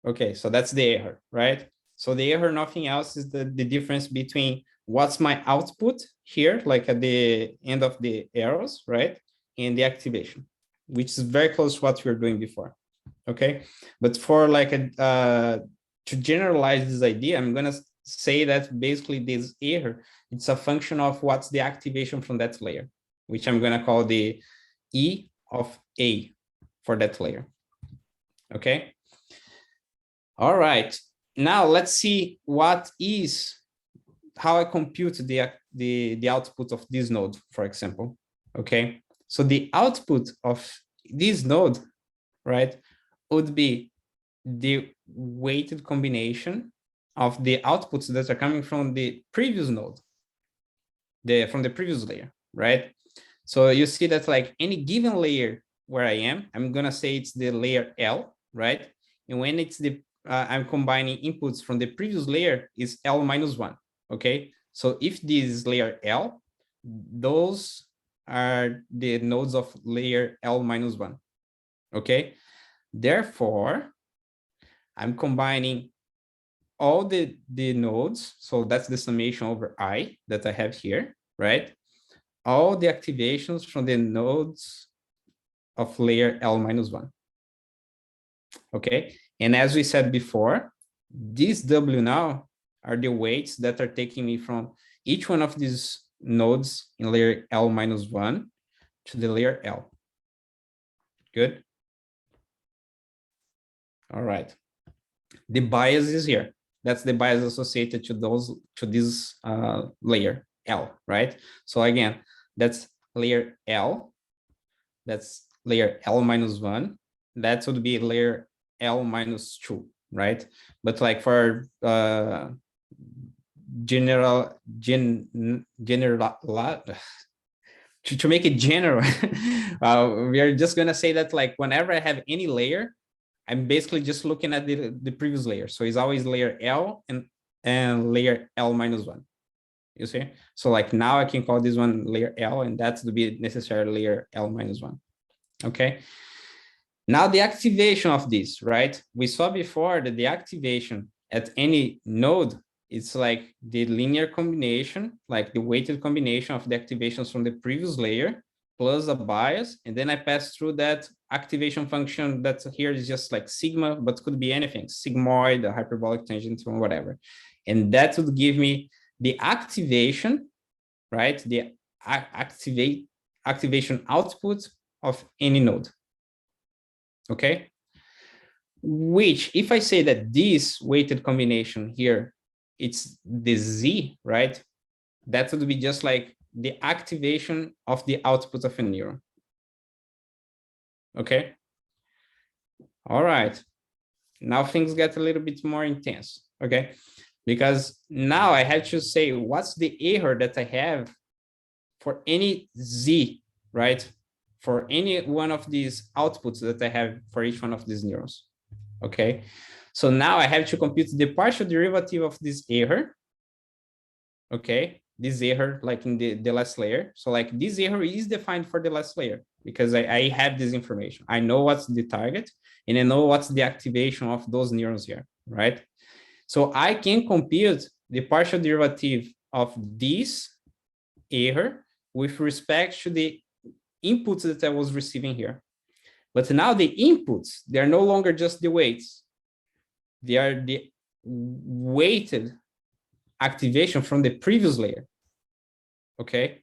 Okay, so that's the error, right? So the error, nothing else, is the difference between what's my output here, like at the end of the arrows, right? And the activation, which is very close to what we were doing before, okay? But for like to generalize this idea, I'm gonna say that basically this error, it's a function of what's the activation from that layer, which I'm gonna call the E of A for that layer, okay? All right, now let's see how I compute the output of this node, for example, okay? So the output of this node, right, would be the weighted combination of the outputs that are coming from the previous node, from the previous layer, right? So you see that like any given layer where I am, I'm gonna say it's the layer L, right? And when it's the I'm combining inputs from the previous layer is L minus 1, okay? So if this is layer L, those are the nodes of layer L minus 1, okay? Therefore, I'm combining all the nodes, so that's the summation over I that I have here, right? All the activations from the nodes of layer L minus 1, okay? And as we said before, these W now are the weights that are taking me from each one of these nodes in layer L minus 1 to the layer L. Good? All right. The bias is here. That's the bias associated to this layer L, right? So again, that's layer L. That's layer L minus 1. That would be layer L minus 2, right? But like for general to make it general, we are just gonna say that like whenever I have any layer, I'm basically just looking at the previous layer. So it's always layer L and layer L minus 1. You see? So like now I can call this one layer L, and that's to be necessarily layer L minus 1. Okay. Now the activation of this, right? We saw before that the activation at any node, it's like the linear combination, like the weighted combination of the activations from the previous layer plus a bias. And then I pass through that activation function that here is just like sigma, but could be anything, sigmoid, a hyperbolic tangent, or whatever. And that would give me the activation, right? The activation output of any node. Okay, which if I say that this weighted combination here, it's the Z, right? That would be just like the activation of the output of a neuron. Okay. All right. Now things get a little bit more intense. Okay. Because now I have to say what's the error that I have for any Z, right? For any one of these outputs that I have for each one of these neurons. Okay, so now I have to compute the partial derivative of this error. Okay, this error like in the last layer. So like this error is defined for the last layer because I have this information. I know what's the target and I know what's the activation of those neurons here, right? So I can compute the partial derivative of this error with respect to the inputs that I was receiving here. But now the inputs, they are no longer just the weights. They are the weighted activation from the previous layer. Okay.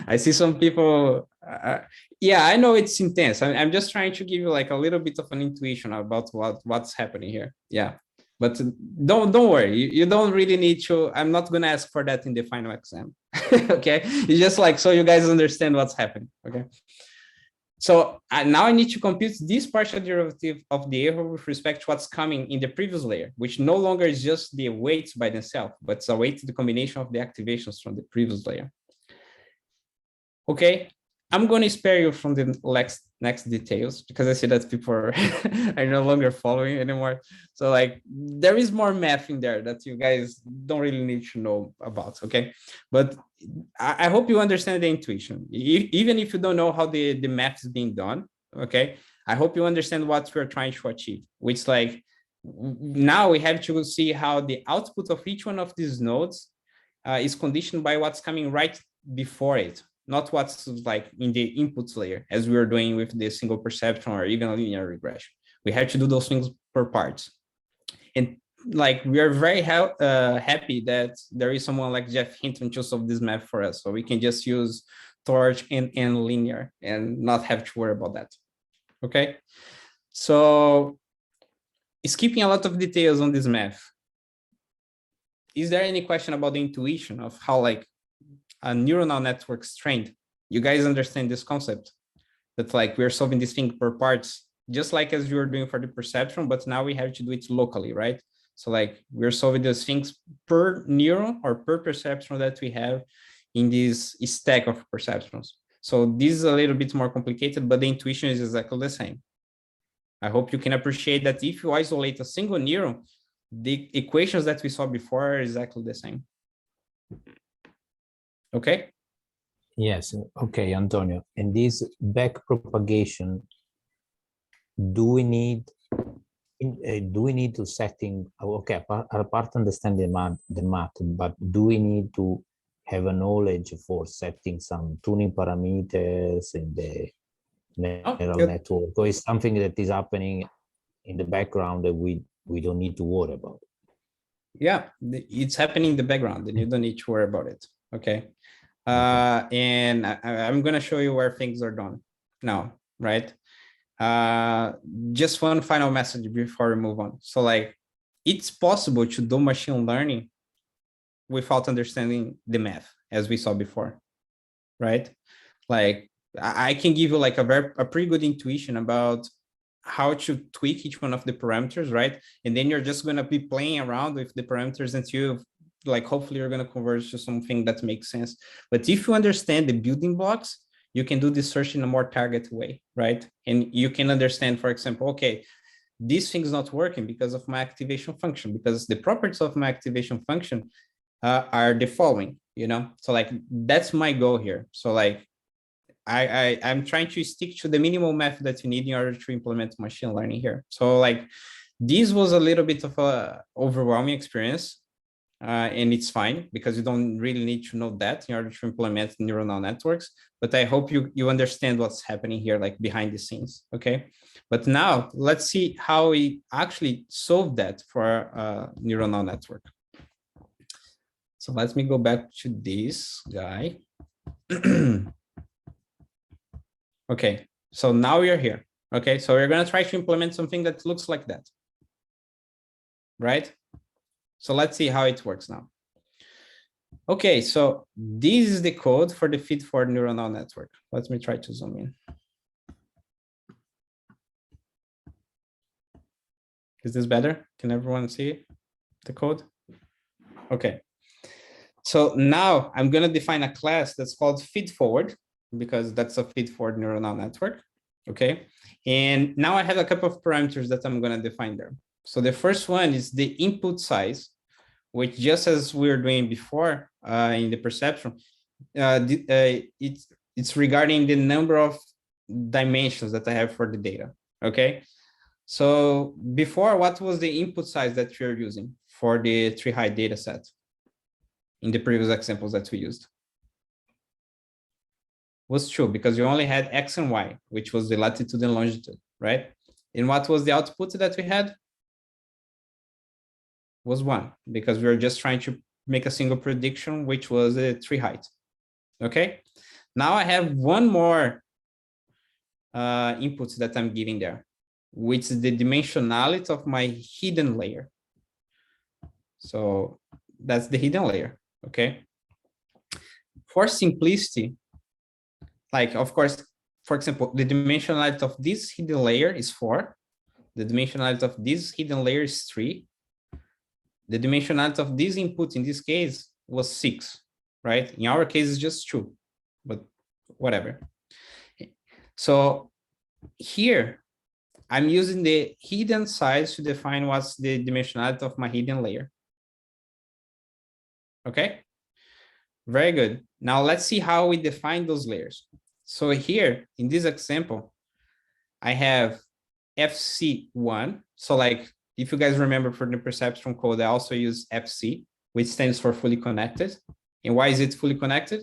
I see some people, yeah, I know it's intense. I'm just trying to give you like a little bit of an intuition about what's happening here. Yeah. But don't worry, you don't really need to. I'm not going to ask for that in the final exam. Okay, it's just like so you guys understand what's happening. Okay, so now I need to compute this partial derivative of the error with respect to what's coming in the previous layer, which no longer is just the weights by themselves, but it's a weighted combination of the activations from the previous layer. Okay, I'm going to spare you from the next details because I see that people are no longer following anymore. So like there is more math in there that you guys don't really need to know about, okay? But I hope you understand the intuition. Even if you don't know how the math is being done, okay? I hope you understand what we're trying to achieve, which like now we have to see how the output of each one of these nodes is conditioned by what's coming right before it, not what's like in the inputs layer, as we were doing with the single perceptron or even a linear regression. We have to do those things per parts. And like, we are very happy that there is someone like Jeff Hinton to solve this math for us. So we can just use torch and linear and not have to worry about that. Okay. So skipping a lot of details on this math. Is there any question about the intuition of how like a neuronal network is trained? You guys understand this concept that like we're solving this thing per parts, just like as we were doing for the perceptron, but now we have to do it locally, right? So like we're solving those things per neuron or per perceptron that we have in this stack of perceptrons. So this is a little bit more complicated, but the intuition is exactly the same. I hope you can appreciate that if you isolate a single neuron, the equations that we saw before are exactly the same. Okay. Yes. Okay, Antonio. And this back propagation, do we need to setting? Okay, apart understand the math, but do we need to have a knowledge for setting some tuning parameters in the neural network, or is something that is happening in the background that we don't need to worry about? Yeah, it's happening in the background and you don't need to worry about it. Okay. And I'm going to show you where things are done now, right? Just one final message before we move on. So like, it's possible to do machine learning without understanding the math, as we saw before, right? Like, I can give you like a pretty good intuition about how to tweak each one of the parameters, right? And then you're just going to be playing around with the parameters until like, hopefully you're going to converge to something that makes sense. But if you understand the building blocks, you can do this search in a more targeted way, right? And you can understand, for example, okay, this thing's not working because of my activation function, because the properties of my activation function are the following, you know? So like, that's my goal here. So like, I'm trying to stick to the minimal method that you need in order to implement machine learning here. So like, this was a little bit of a overwhelming experience. And it's fine because you don't really need to know that in order to implement neuronal networks. But I hope you understand what's happening here, like behind the scenes, okay? But now let's see how we actually solve that for a neuronal network. So let me go back to this guy. Okay, so now we are here. Okay, so we're gonna try to implement something that looks like that, right? So let's see how it works now. Okay, so this is the code for the feed-forward neuronal network. Let me try to zoom in. Is this better? Can everyone see the code? Okay. So now I'm going to define a class that's called feed-forward because that's a feed-forward neuronal network. Okay. And now I have a couple of parameters that I'm going to define there. So the first one is the input size, which just as we were doing before in the perceptron, it's regarding the number of dimensions that I have for the data, okay? So before, what was the input size that you're using for the tree-high data set in the previous examples that we used? Was 2 because you only had X and Y, which was the latitude and longitude, right? And what was the output that we had? Was 1 because we were just trying to make a single prediction, which was a tree height. Okay. Now I have one more input that I'm giving there, which is the dimensionality of my hidden layer. So that's the hidden layer. Okay. For simplicity, like, of course, for example, the dimensionality of this hidden layer is 4. The dimensionality of this hidden layer is 3. The dimensionality of this input in this case was 6, right? In our case, it's just 2, but whatever. So here, I'm using the hidden size to define what's the dimensionality of my hidden layer. Okay, very good. Now let's see how we define those layers. So here in this example, I have FC1. So like, if you guys remember for the Perceptron code, I also use FC, which stands for fully connected. And why is it fully connected?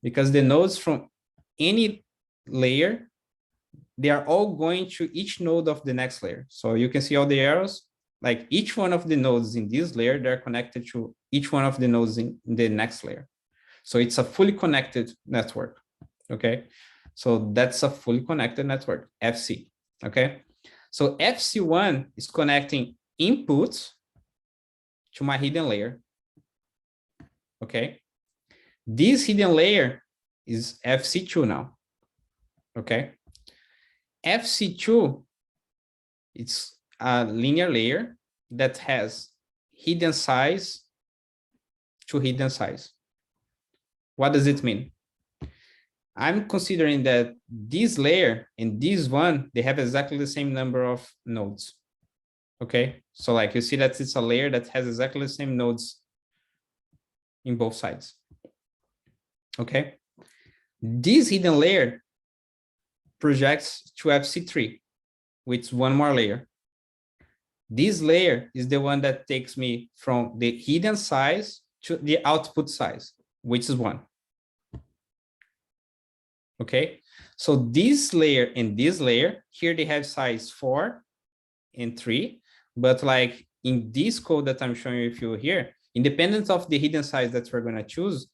Because the nodes from any layer, they are all going to each node of the next layer. So you can see all the arrows, like each one of the nodes in this layer, they're connected to each one of the nodes in the next layer. So it's a fully connected network, okay? So that's a fully connected network, FC, okay? So FC1 is connecting inputs to my hidden layer, okay? This hidden layer is FC2 now, okay? FC2, it's a linear layer that has hidden size to hidden size. What does it mean? I'm considering that this layer and this one, they have exactly the same number of nodes. Okay, so like you see that it's a layer that has exactly the same nodes in both sides. Okay, this hidden layer projects to FC3, with one more layer. This layer is the one that takes me from the hidden size to the output size, which is 1. Okay, so this layer and this layer, here they have size 4 and 3, but like in this code that I'm showing you here, independent of the hidden size that we're going to choose,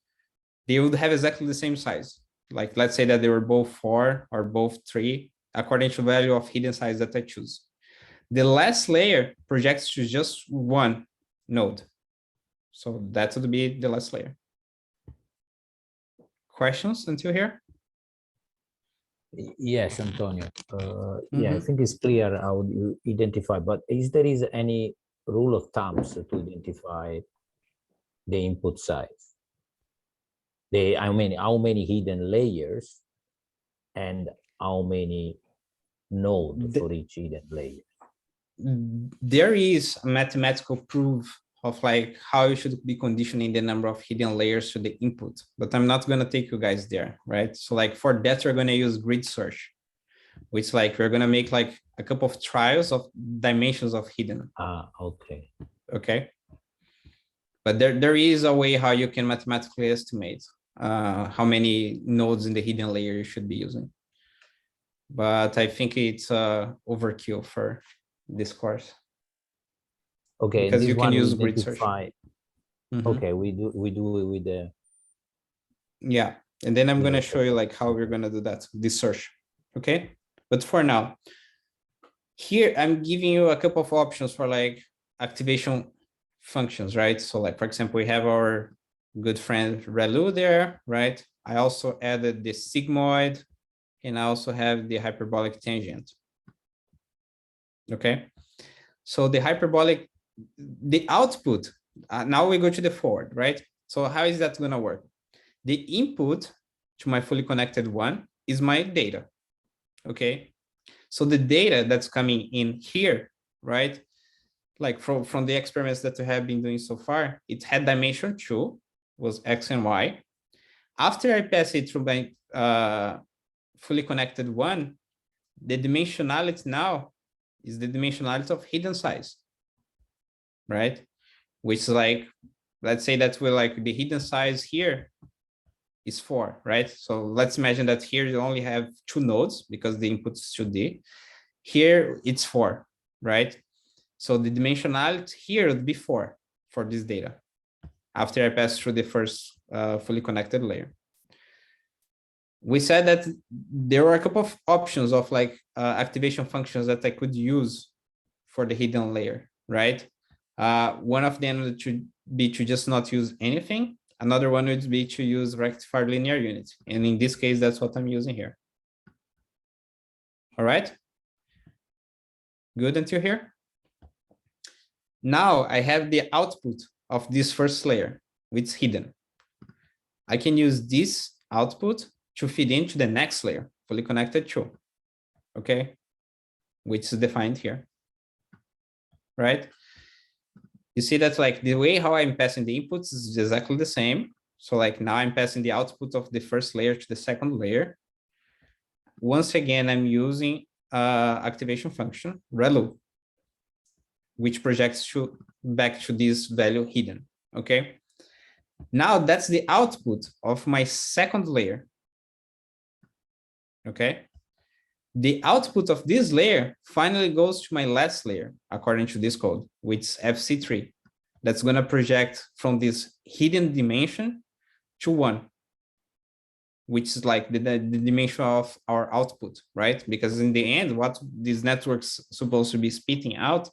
they would have exactly the same size. Like, let's say that they were both 4 or both 3, according to the value of hidden size that I choose. The last layer projects to just one node. So that would be the last layer. Questions until here? Yes, Antonio. Yeah, I think it's clear how you identify, but is there any rule of thumbs to identify the input size? How many hidden layers and how many nodes for each hidden layer? There is a mathematical proof of like how you should be conditioning the number of hidden layers to the input, but I'm not going to take you guys there, right? So like for that, we're going to use grid search, which like we're going to make like a couple of trials of dimensions of hidden. Okay. Okay. But there is a way how you can mathematically estimate how many nodes in the hidden layer you should be using. But I think it's overkill for this course. Okay, because you can use grid search. Okay, we do it with the. Yeah, and then I'm gonna show you like how we're gonna do that, this search. Okay, but for now, here I'm giving you a couple of options for like activation functions, right? So like, for example, we have our good friend ReLU there, right? I also added the sigmoid, and I also have the hyperbolic tangent. Okay, so the hyperbolic, the output, now we go to the forward, right? So how is that going to work? The input to my fully connected one is my data, okay? So the data that's coming in here, right? Like from the experiments that we have been doing so far, it had dimension 2, was X and Y. After I pass it through my fully connected one, the dimensionality now is the dimensionality of hidden size, right? Which is like, let's say that we're like the hidden size here is 4, right? So let's imagine that here you only have 2 nodes because the input is 2D. Here it's 4, right? So the dimensionality here would be 4 for this data after I pass through the first fully connected layer. We said that there were a couple of options of like activation functions that I could use for the hidden layer, right? One of them would be to just not use anything. Another one would be to use rectified linear unit. And in this case, that's what I'm using here. All right. Good until here? Now I have the output of this first layer, which is hidden. I can use this output to feed into the next layer. fully connected to, okay, which is defined here, right? You see that like the way how I'm passing the inputs is exactly the same. So like now I'm passing the output of the first layer to the second layer. Once again, I'm using activation function relu, which projects back to this value hidden, okay? Now that's the output of my second layer, okay? The output of this layer finally goes to my last layer, according to this code, which is FC3. That's gonna project from this hidden dimension to 1, which is like the dimension of our output, right? Because in the end, what this network's supposed to be spitting out,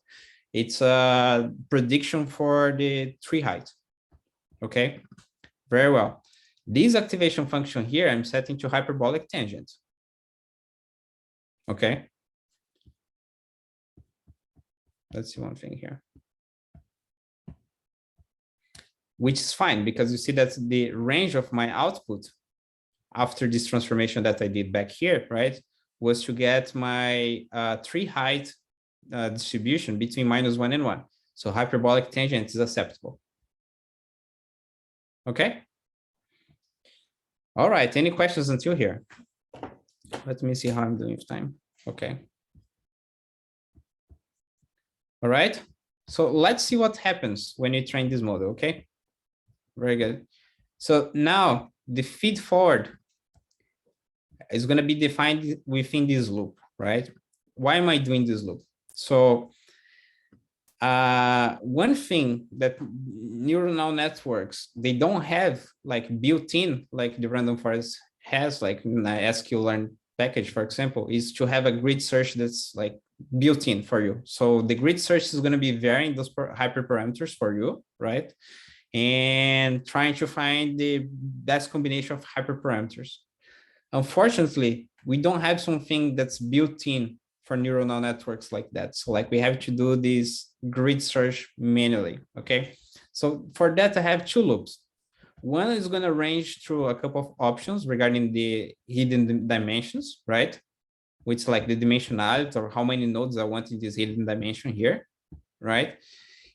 it's a prediction for the tree height, okay? Very well. This activation function here, I'm setting to hyperbolic tangent, okay? Let's see one thing here. Which is fine, because you see that the range of my output after this transformation that I did back here, right, was to get my tree height distribution between -1 and 1. So hyperbolic tangent is acceptable. Okay. All right. Any questions until here? Let me see how I'm doing with time. Okay. All right. So let's see what happens when you train this model. Okay. Very good. So now the feed forward is going to be defined within this loop, right? Why am I doing this loop? So one thing that neural networks, they don't have like built-in, like the random forest has, like in the sklearn package, for example, is to have a grid search that's like built-in for you. So the grid search is going to be varying those hyperparameters for you, right? And trying to find the best combination of hyperparameters. Unfortunately, we don't have something that's built in for neural networks like that. So like we have to do this grid search manually, okay? So for that, I have 2 loops. One is going to range through a couple of options regarding the hidden dimensions, right? Which like the dimensionality or how many nodes I want in this hidden dimension here, right?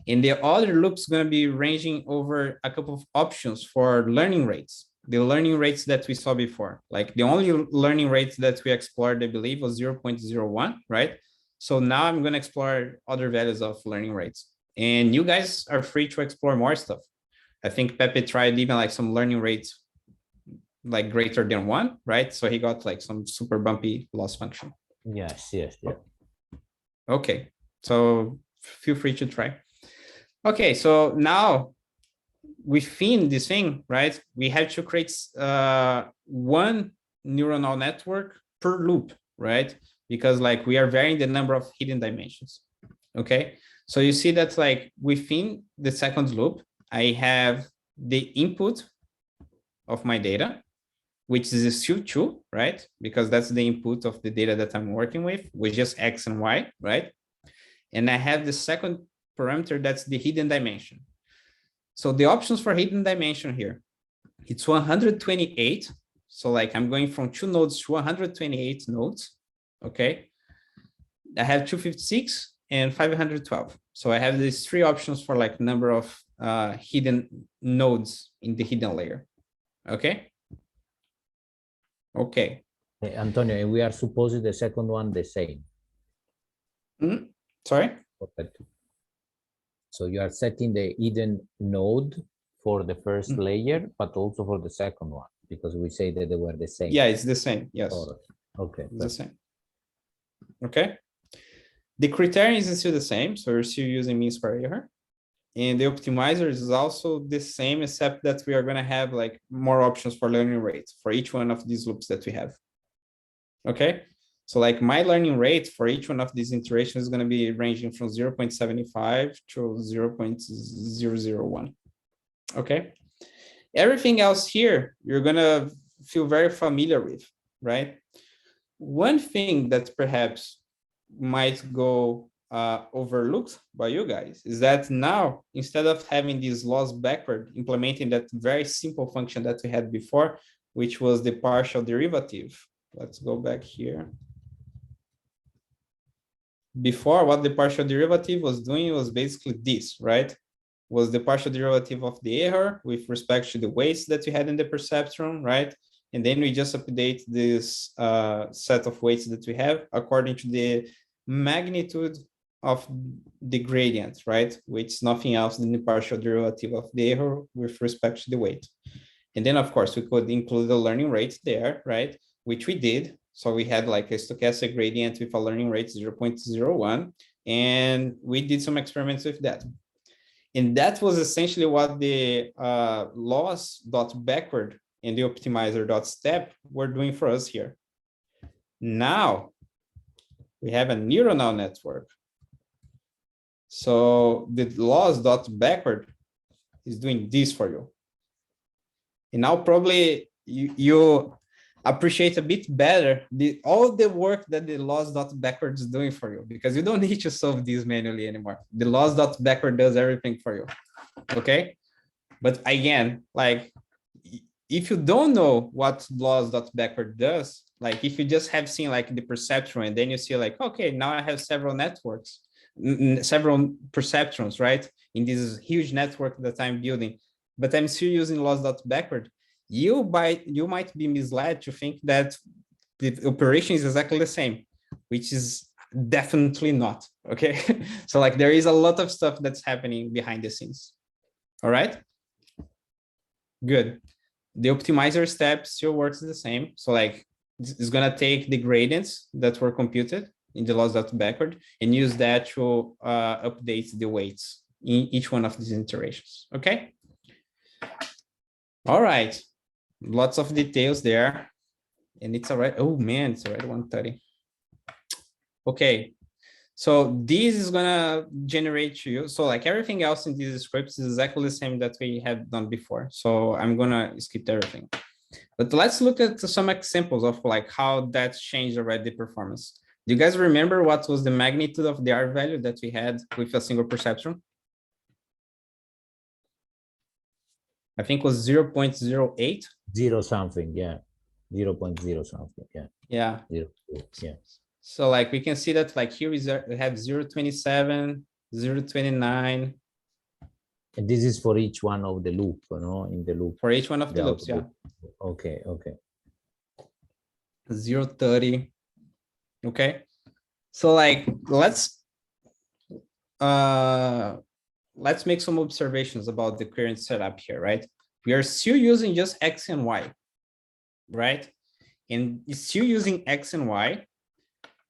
And the other loop is going to be ranging over a couple of options for learning rates. The learning rates that we saw before, like the only learning rates that we explored, I believe, was 0.01, right? So now I'm going to explore other values of learning rates. And you guys are free to explore more stuff. I think Pepe tried even like some learning rates like greater than 1, right? So he got like some super bumpy loss function. Yes. Okay, so feel free to try. Okay, so now within this thing, right, we have to create one neuronal network per loop, right? Because like we are varying the number of hidden dimensions. Okay, so you see that like within the second loop, I have the input of my data, which is still 2, right? Because that's the input of the data that I'm working with just X and Y, right? And I have the second parameter, that's the hidden dimension. So the options for hidden dimension here, it's 128. So like I'm going from 2 nodes to 128 nodes, okay? I have 256 and 512. So I have these 3 options for like number of hidden nodes in the hidden layer, okay? Okay. Hey, Antonio, and we are supposing the second one the same. Sorry? Perfect. So you are setting the hidden node for the first layer, but also for the second one, because we say that they were the same. Yeah, it's the same. Yes. Okay. It's the same. Okay. The criterion is still the same. So we're still using mean square error. And the optimizer is also the same, except that we are going to have like more options for learning rates for each one of these loops that we have. Okay. So like my learning rate for each one of these iterations is going to be ranging from 0.75 to 0.001. Okay. Everything else here, you're going to feel very familiar with, right? One thing that perhaps might go overlooked by you guys is that now, instead of having this loss backward, implementing that very simple function that we had before, which was the partial derivative let's go back here. Before, what the partial derivative was doing was basically this, right? Was the partial derivative of the error with respect to the weights that you had in the perceptron, right? And then we just update this set of weights that we have according to the magnitude of the gradient, right? Which is nothing else than the partial derivative of the error with respect to the weight. And then, of course, we could include the learning rate there, right? Which we did. So we had like a stochastic gradient with a learning rate 0.01, and we did some experiments with that. And that was essentially what the loss.backward and the optimizer.step were doing for us here. Now we have a neuronal network. So the loss.backward is doing this for you. And now probably you appreciate a bit better all the work that the loss.backward is doing for you, because you don't need to solve this manually anymore. The loss.backward does everything for you, okay? But again, like, if you don't know what loss.backward does, like if you just have seen like the perceptron and then you see like, okay, now I have several networks, several perceptrons, right? In this huge network that I'm building, but I'm still using loss.backward, you might be misled to think that the operation is exactly the same, which is definitely not, okay? So like there is a lot of stuff that's happening behind the scenes. All right, good. The optimizer step still works the same. So like it's gonna take the gradients that were computed in the loss.backward and use that to update the weights in each one of these iterations, okay? All right, lots of details there, and it's all right. Oh man, it's already 1:30. Okay, so this is gonna generate to you. So like everything else in these scripts is exactly the same that we have done before. So I'm gonna skip everything. But let's look at some examples of like how that's changed already the performance. Do you guys remember what was the magnitude of the R value that we had with a single perceptron? I think it was 0.08. Zero something, yeah. 0.0 something, yeah. Yeah. Yeah. So like we can see that like here we have 0.27, 0.29. And this is for each one of the loop, you know, in the loop. For each one of the loops, yeah. Okay, okay. 0.30. Okay. So like let's make some observations about the current setup here, right? We are still using just X and Y, right? And still using X and Y.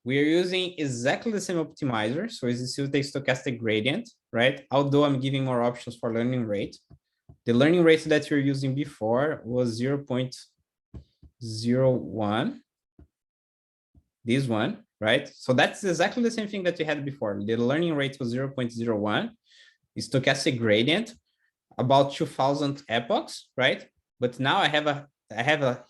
We are using exactly the same optimizer. So it's still the stochastic gradient, right? Although I'm giving more options for learning rate. The learning rate that you're using before was 0.01. This one, right? So that's exactly the same thing that we had before. The learning rate was 0.01. Stochastic gradient, about 2000 epochs, right? But now I have a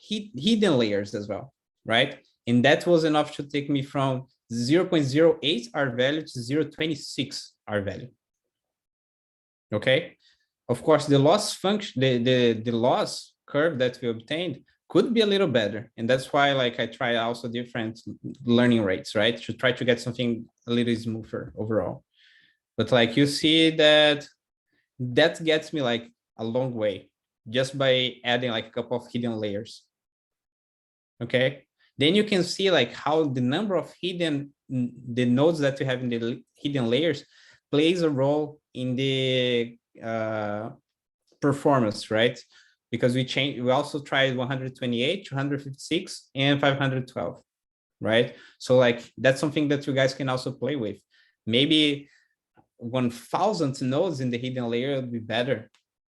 hidden layers as well, right? And that was enough to take me from 0.08 R value to 0.26 R value. Okay. Of course, the loss function, the loss curve that we obtained could be a little better. And that's why like I try also different learning rates, right? To try to get something a little smoother overall. But like you see that gets me like a long way just by adding like a couple of hidden layers. Okay. Then you can see like how the number of the nodes that you have in the hidden layers plays a role in the performance, right? Because we also tried 128, 256, and 512, right? So like that's something that you guys can also play with. Maybe 1000 nodes in the hidden layer would be better,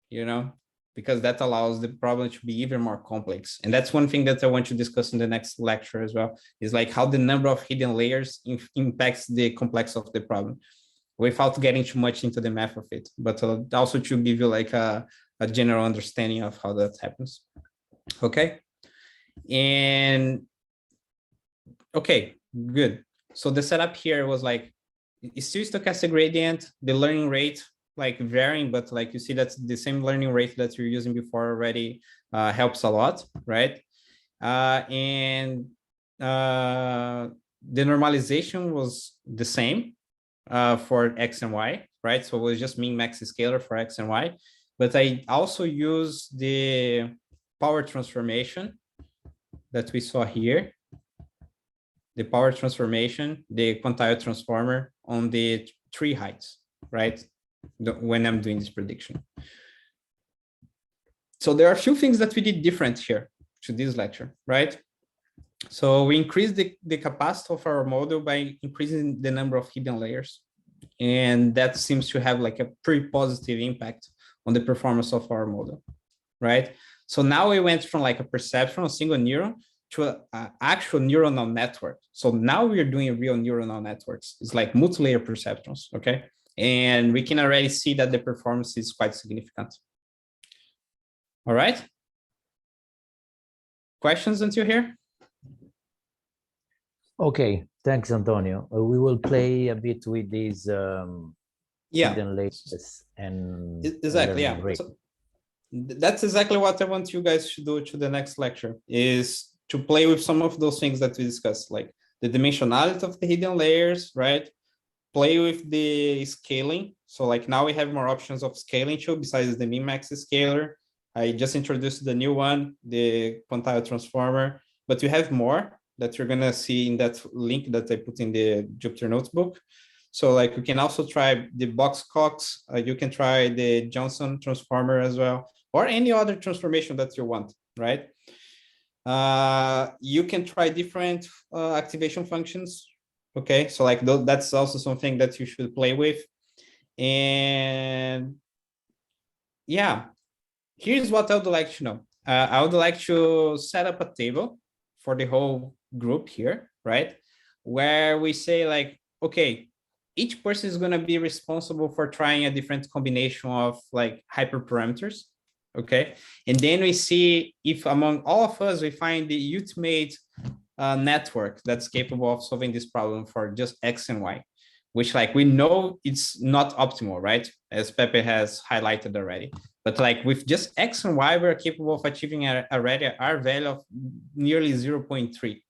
you know, because that allows the problem to be even more complex. And that's one thing that I want to discuss in the next lecture as well, is like how the number of hidden layers impacts the complexity of the problem without getting too much into the math of it, but also to give you like a general understanding of how that happens. Okay. And okay, good. So the setup here was like, it's still stochastic gradient, the learning rate like varying, but like you see that's the same learning rate that you're using before already helps a lot, right? And the normalization was the same for X and Y, right? So it was just min max scalar for X and Y, but I also use the power transformation that we saw here, the power transformation, the quantile transformer on the tree heights, right? When I'm doing this prediction. So there are a few things that we did different here to this lecture, right? So we increased the capacity of our model by increasing the number of hidden layers. And that seems to have like a pretty positive impact on the performance of our model, right? So now we went from like a perceptron, a single neuron, to an actual neuronal network. So now we're doing real neuronal networks. It's like multi-layer perceptrons, okay? And we can already see that the performance is quite significant. All right. Questions until here? Okay, thanks, Antonio. We will play a bit with these hidden layers and exactly, yeah. So that's exactly what I want you guys to do to the next lecture, is to play with some of those things that we discussed, like the dimensionality of the hidden layers, right? Play with the scaling. So like now we have more options of scaling too, besides the min-max scaler. I just introduced the new one, the quantile transformer, but you have more that you're gonna see in that link that I put in the Jupyter notebook. So like you can also try the box Cox, you can try the Johnson transformer as well, or any other transformation that you want, right? You can try different activation functions. Okay, so like that's also something that you should play with. And yeah, here's what I would like to know. I would like to set up a table for the whole group here, right? Where we say like, okay, each person is going to be responsible for trying a different combination of like hyperparameters, okay? And then we see if among all of us, we find the ultimate network that's capable of solving this problem for just X and Y, which like we know it's not optimal, right? As Pepe has highlighted already. But like with just X and Y, we're capable of achieving already our value of nearly 0.3.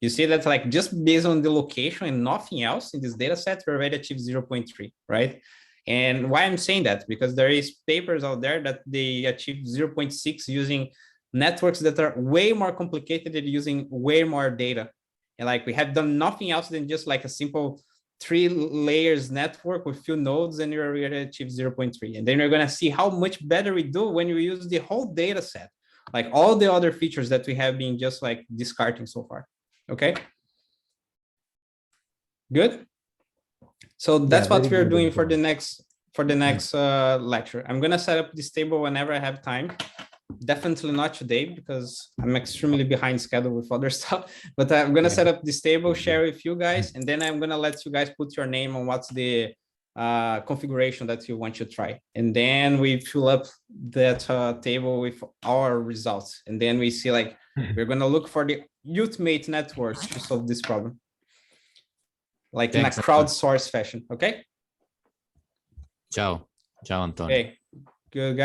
You see that like just based on the location and nothing else in this data set, we already achieved 0.3, right? And why I'm saying that, because there is papers out there that they achieve 0.6 using networks that are way more complicated and using way more data. And like we have done nothing else than just like a simple 3 layers network with few nodes, and you're already achieve 0.3. And then you're gonna see how much better we do when we use the whole data set, like all the other features that we have been just like discarding so far. Okay, good. So that's what we're doing for the next lecture. I'm gonna set up this table whenever I have time. Definitely not today because I'm extremely behind schedule with other stuff, but I'm gonna set up this table, share with you guys, and then I'm gonna let you guys put your name on what's the configuration that you want to try. And then we fill up that table with our results. And then we see like, we're gonna look for the ultimate networks to solve this problem. Like in a crowdsourced fashion, okay? Ciao. Ciao, Antonio. Okay, good guys.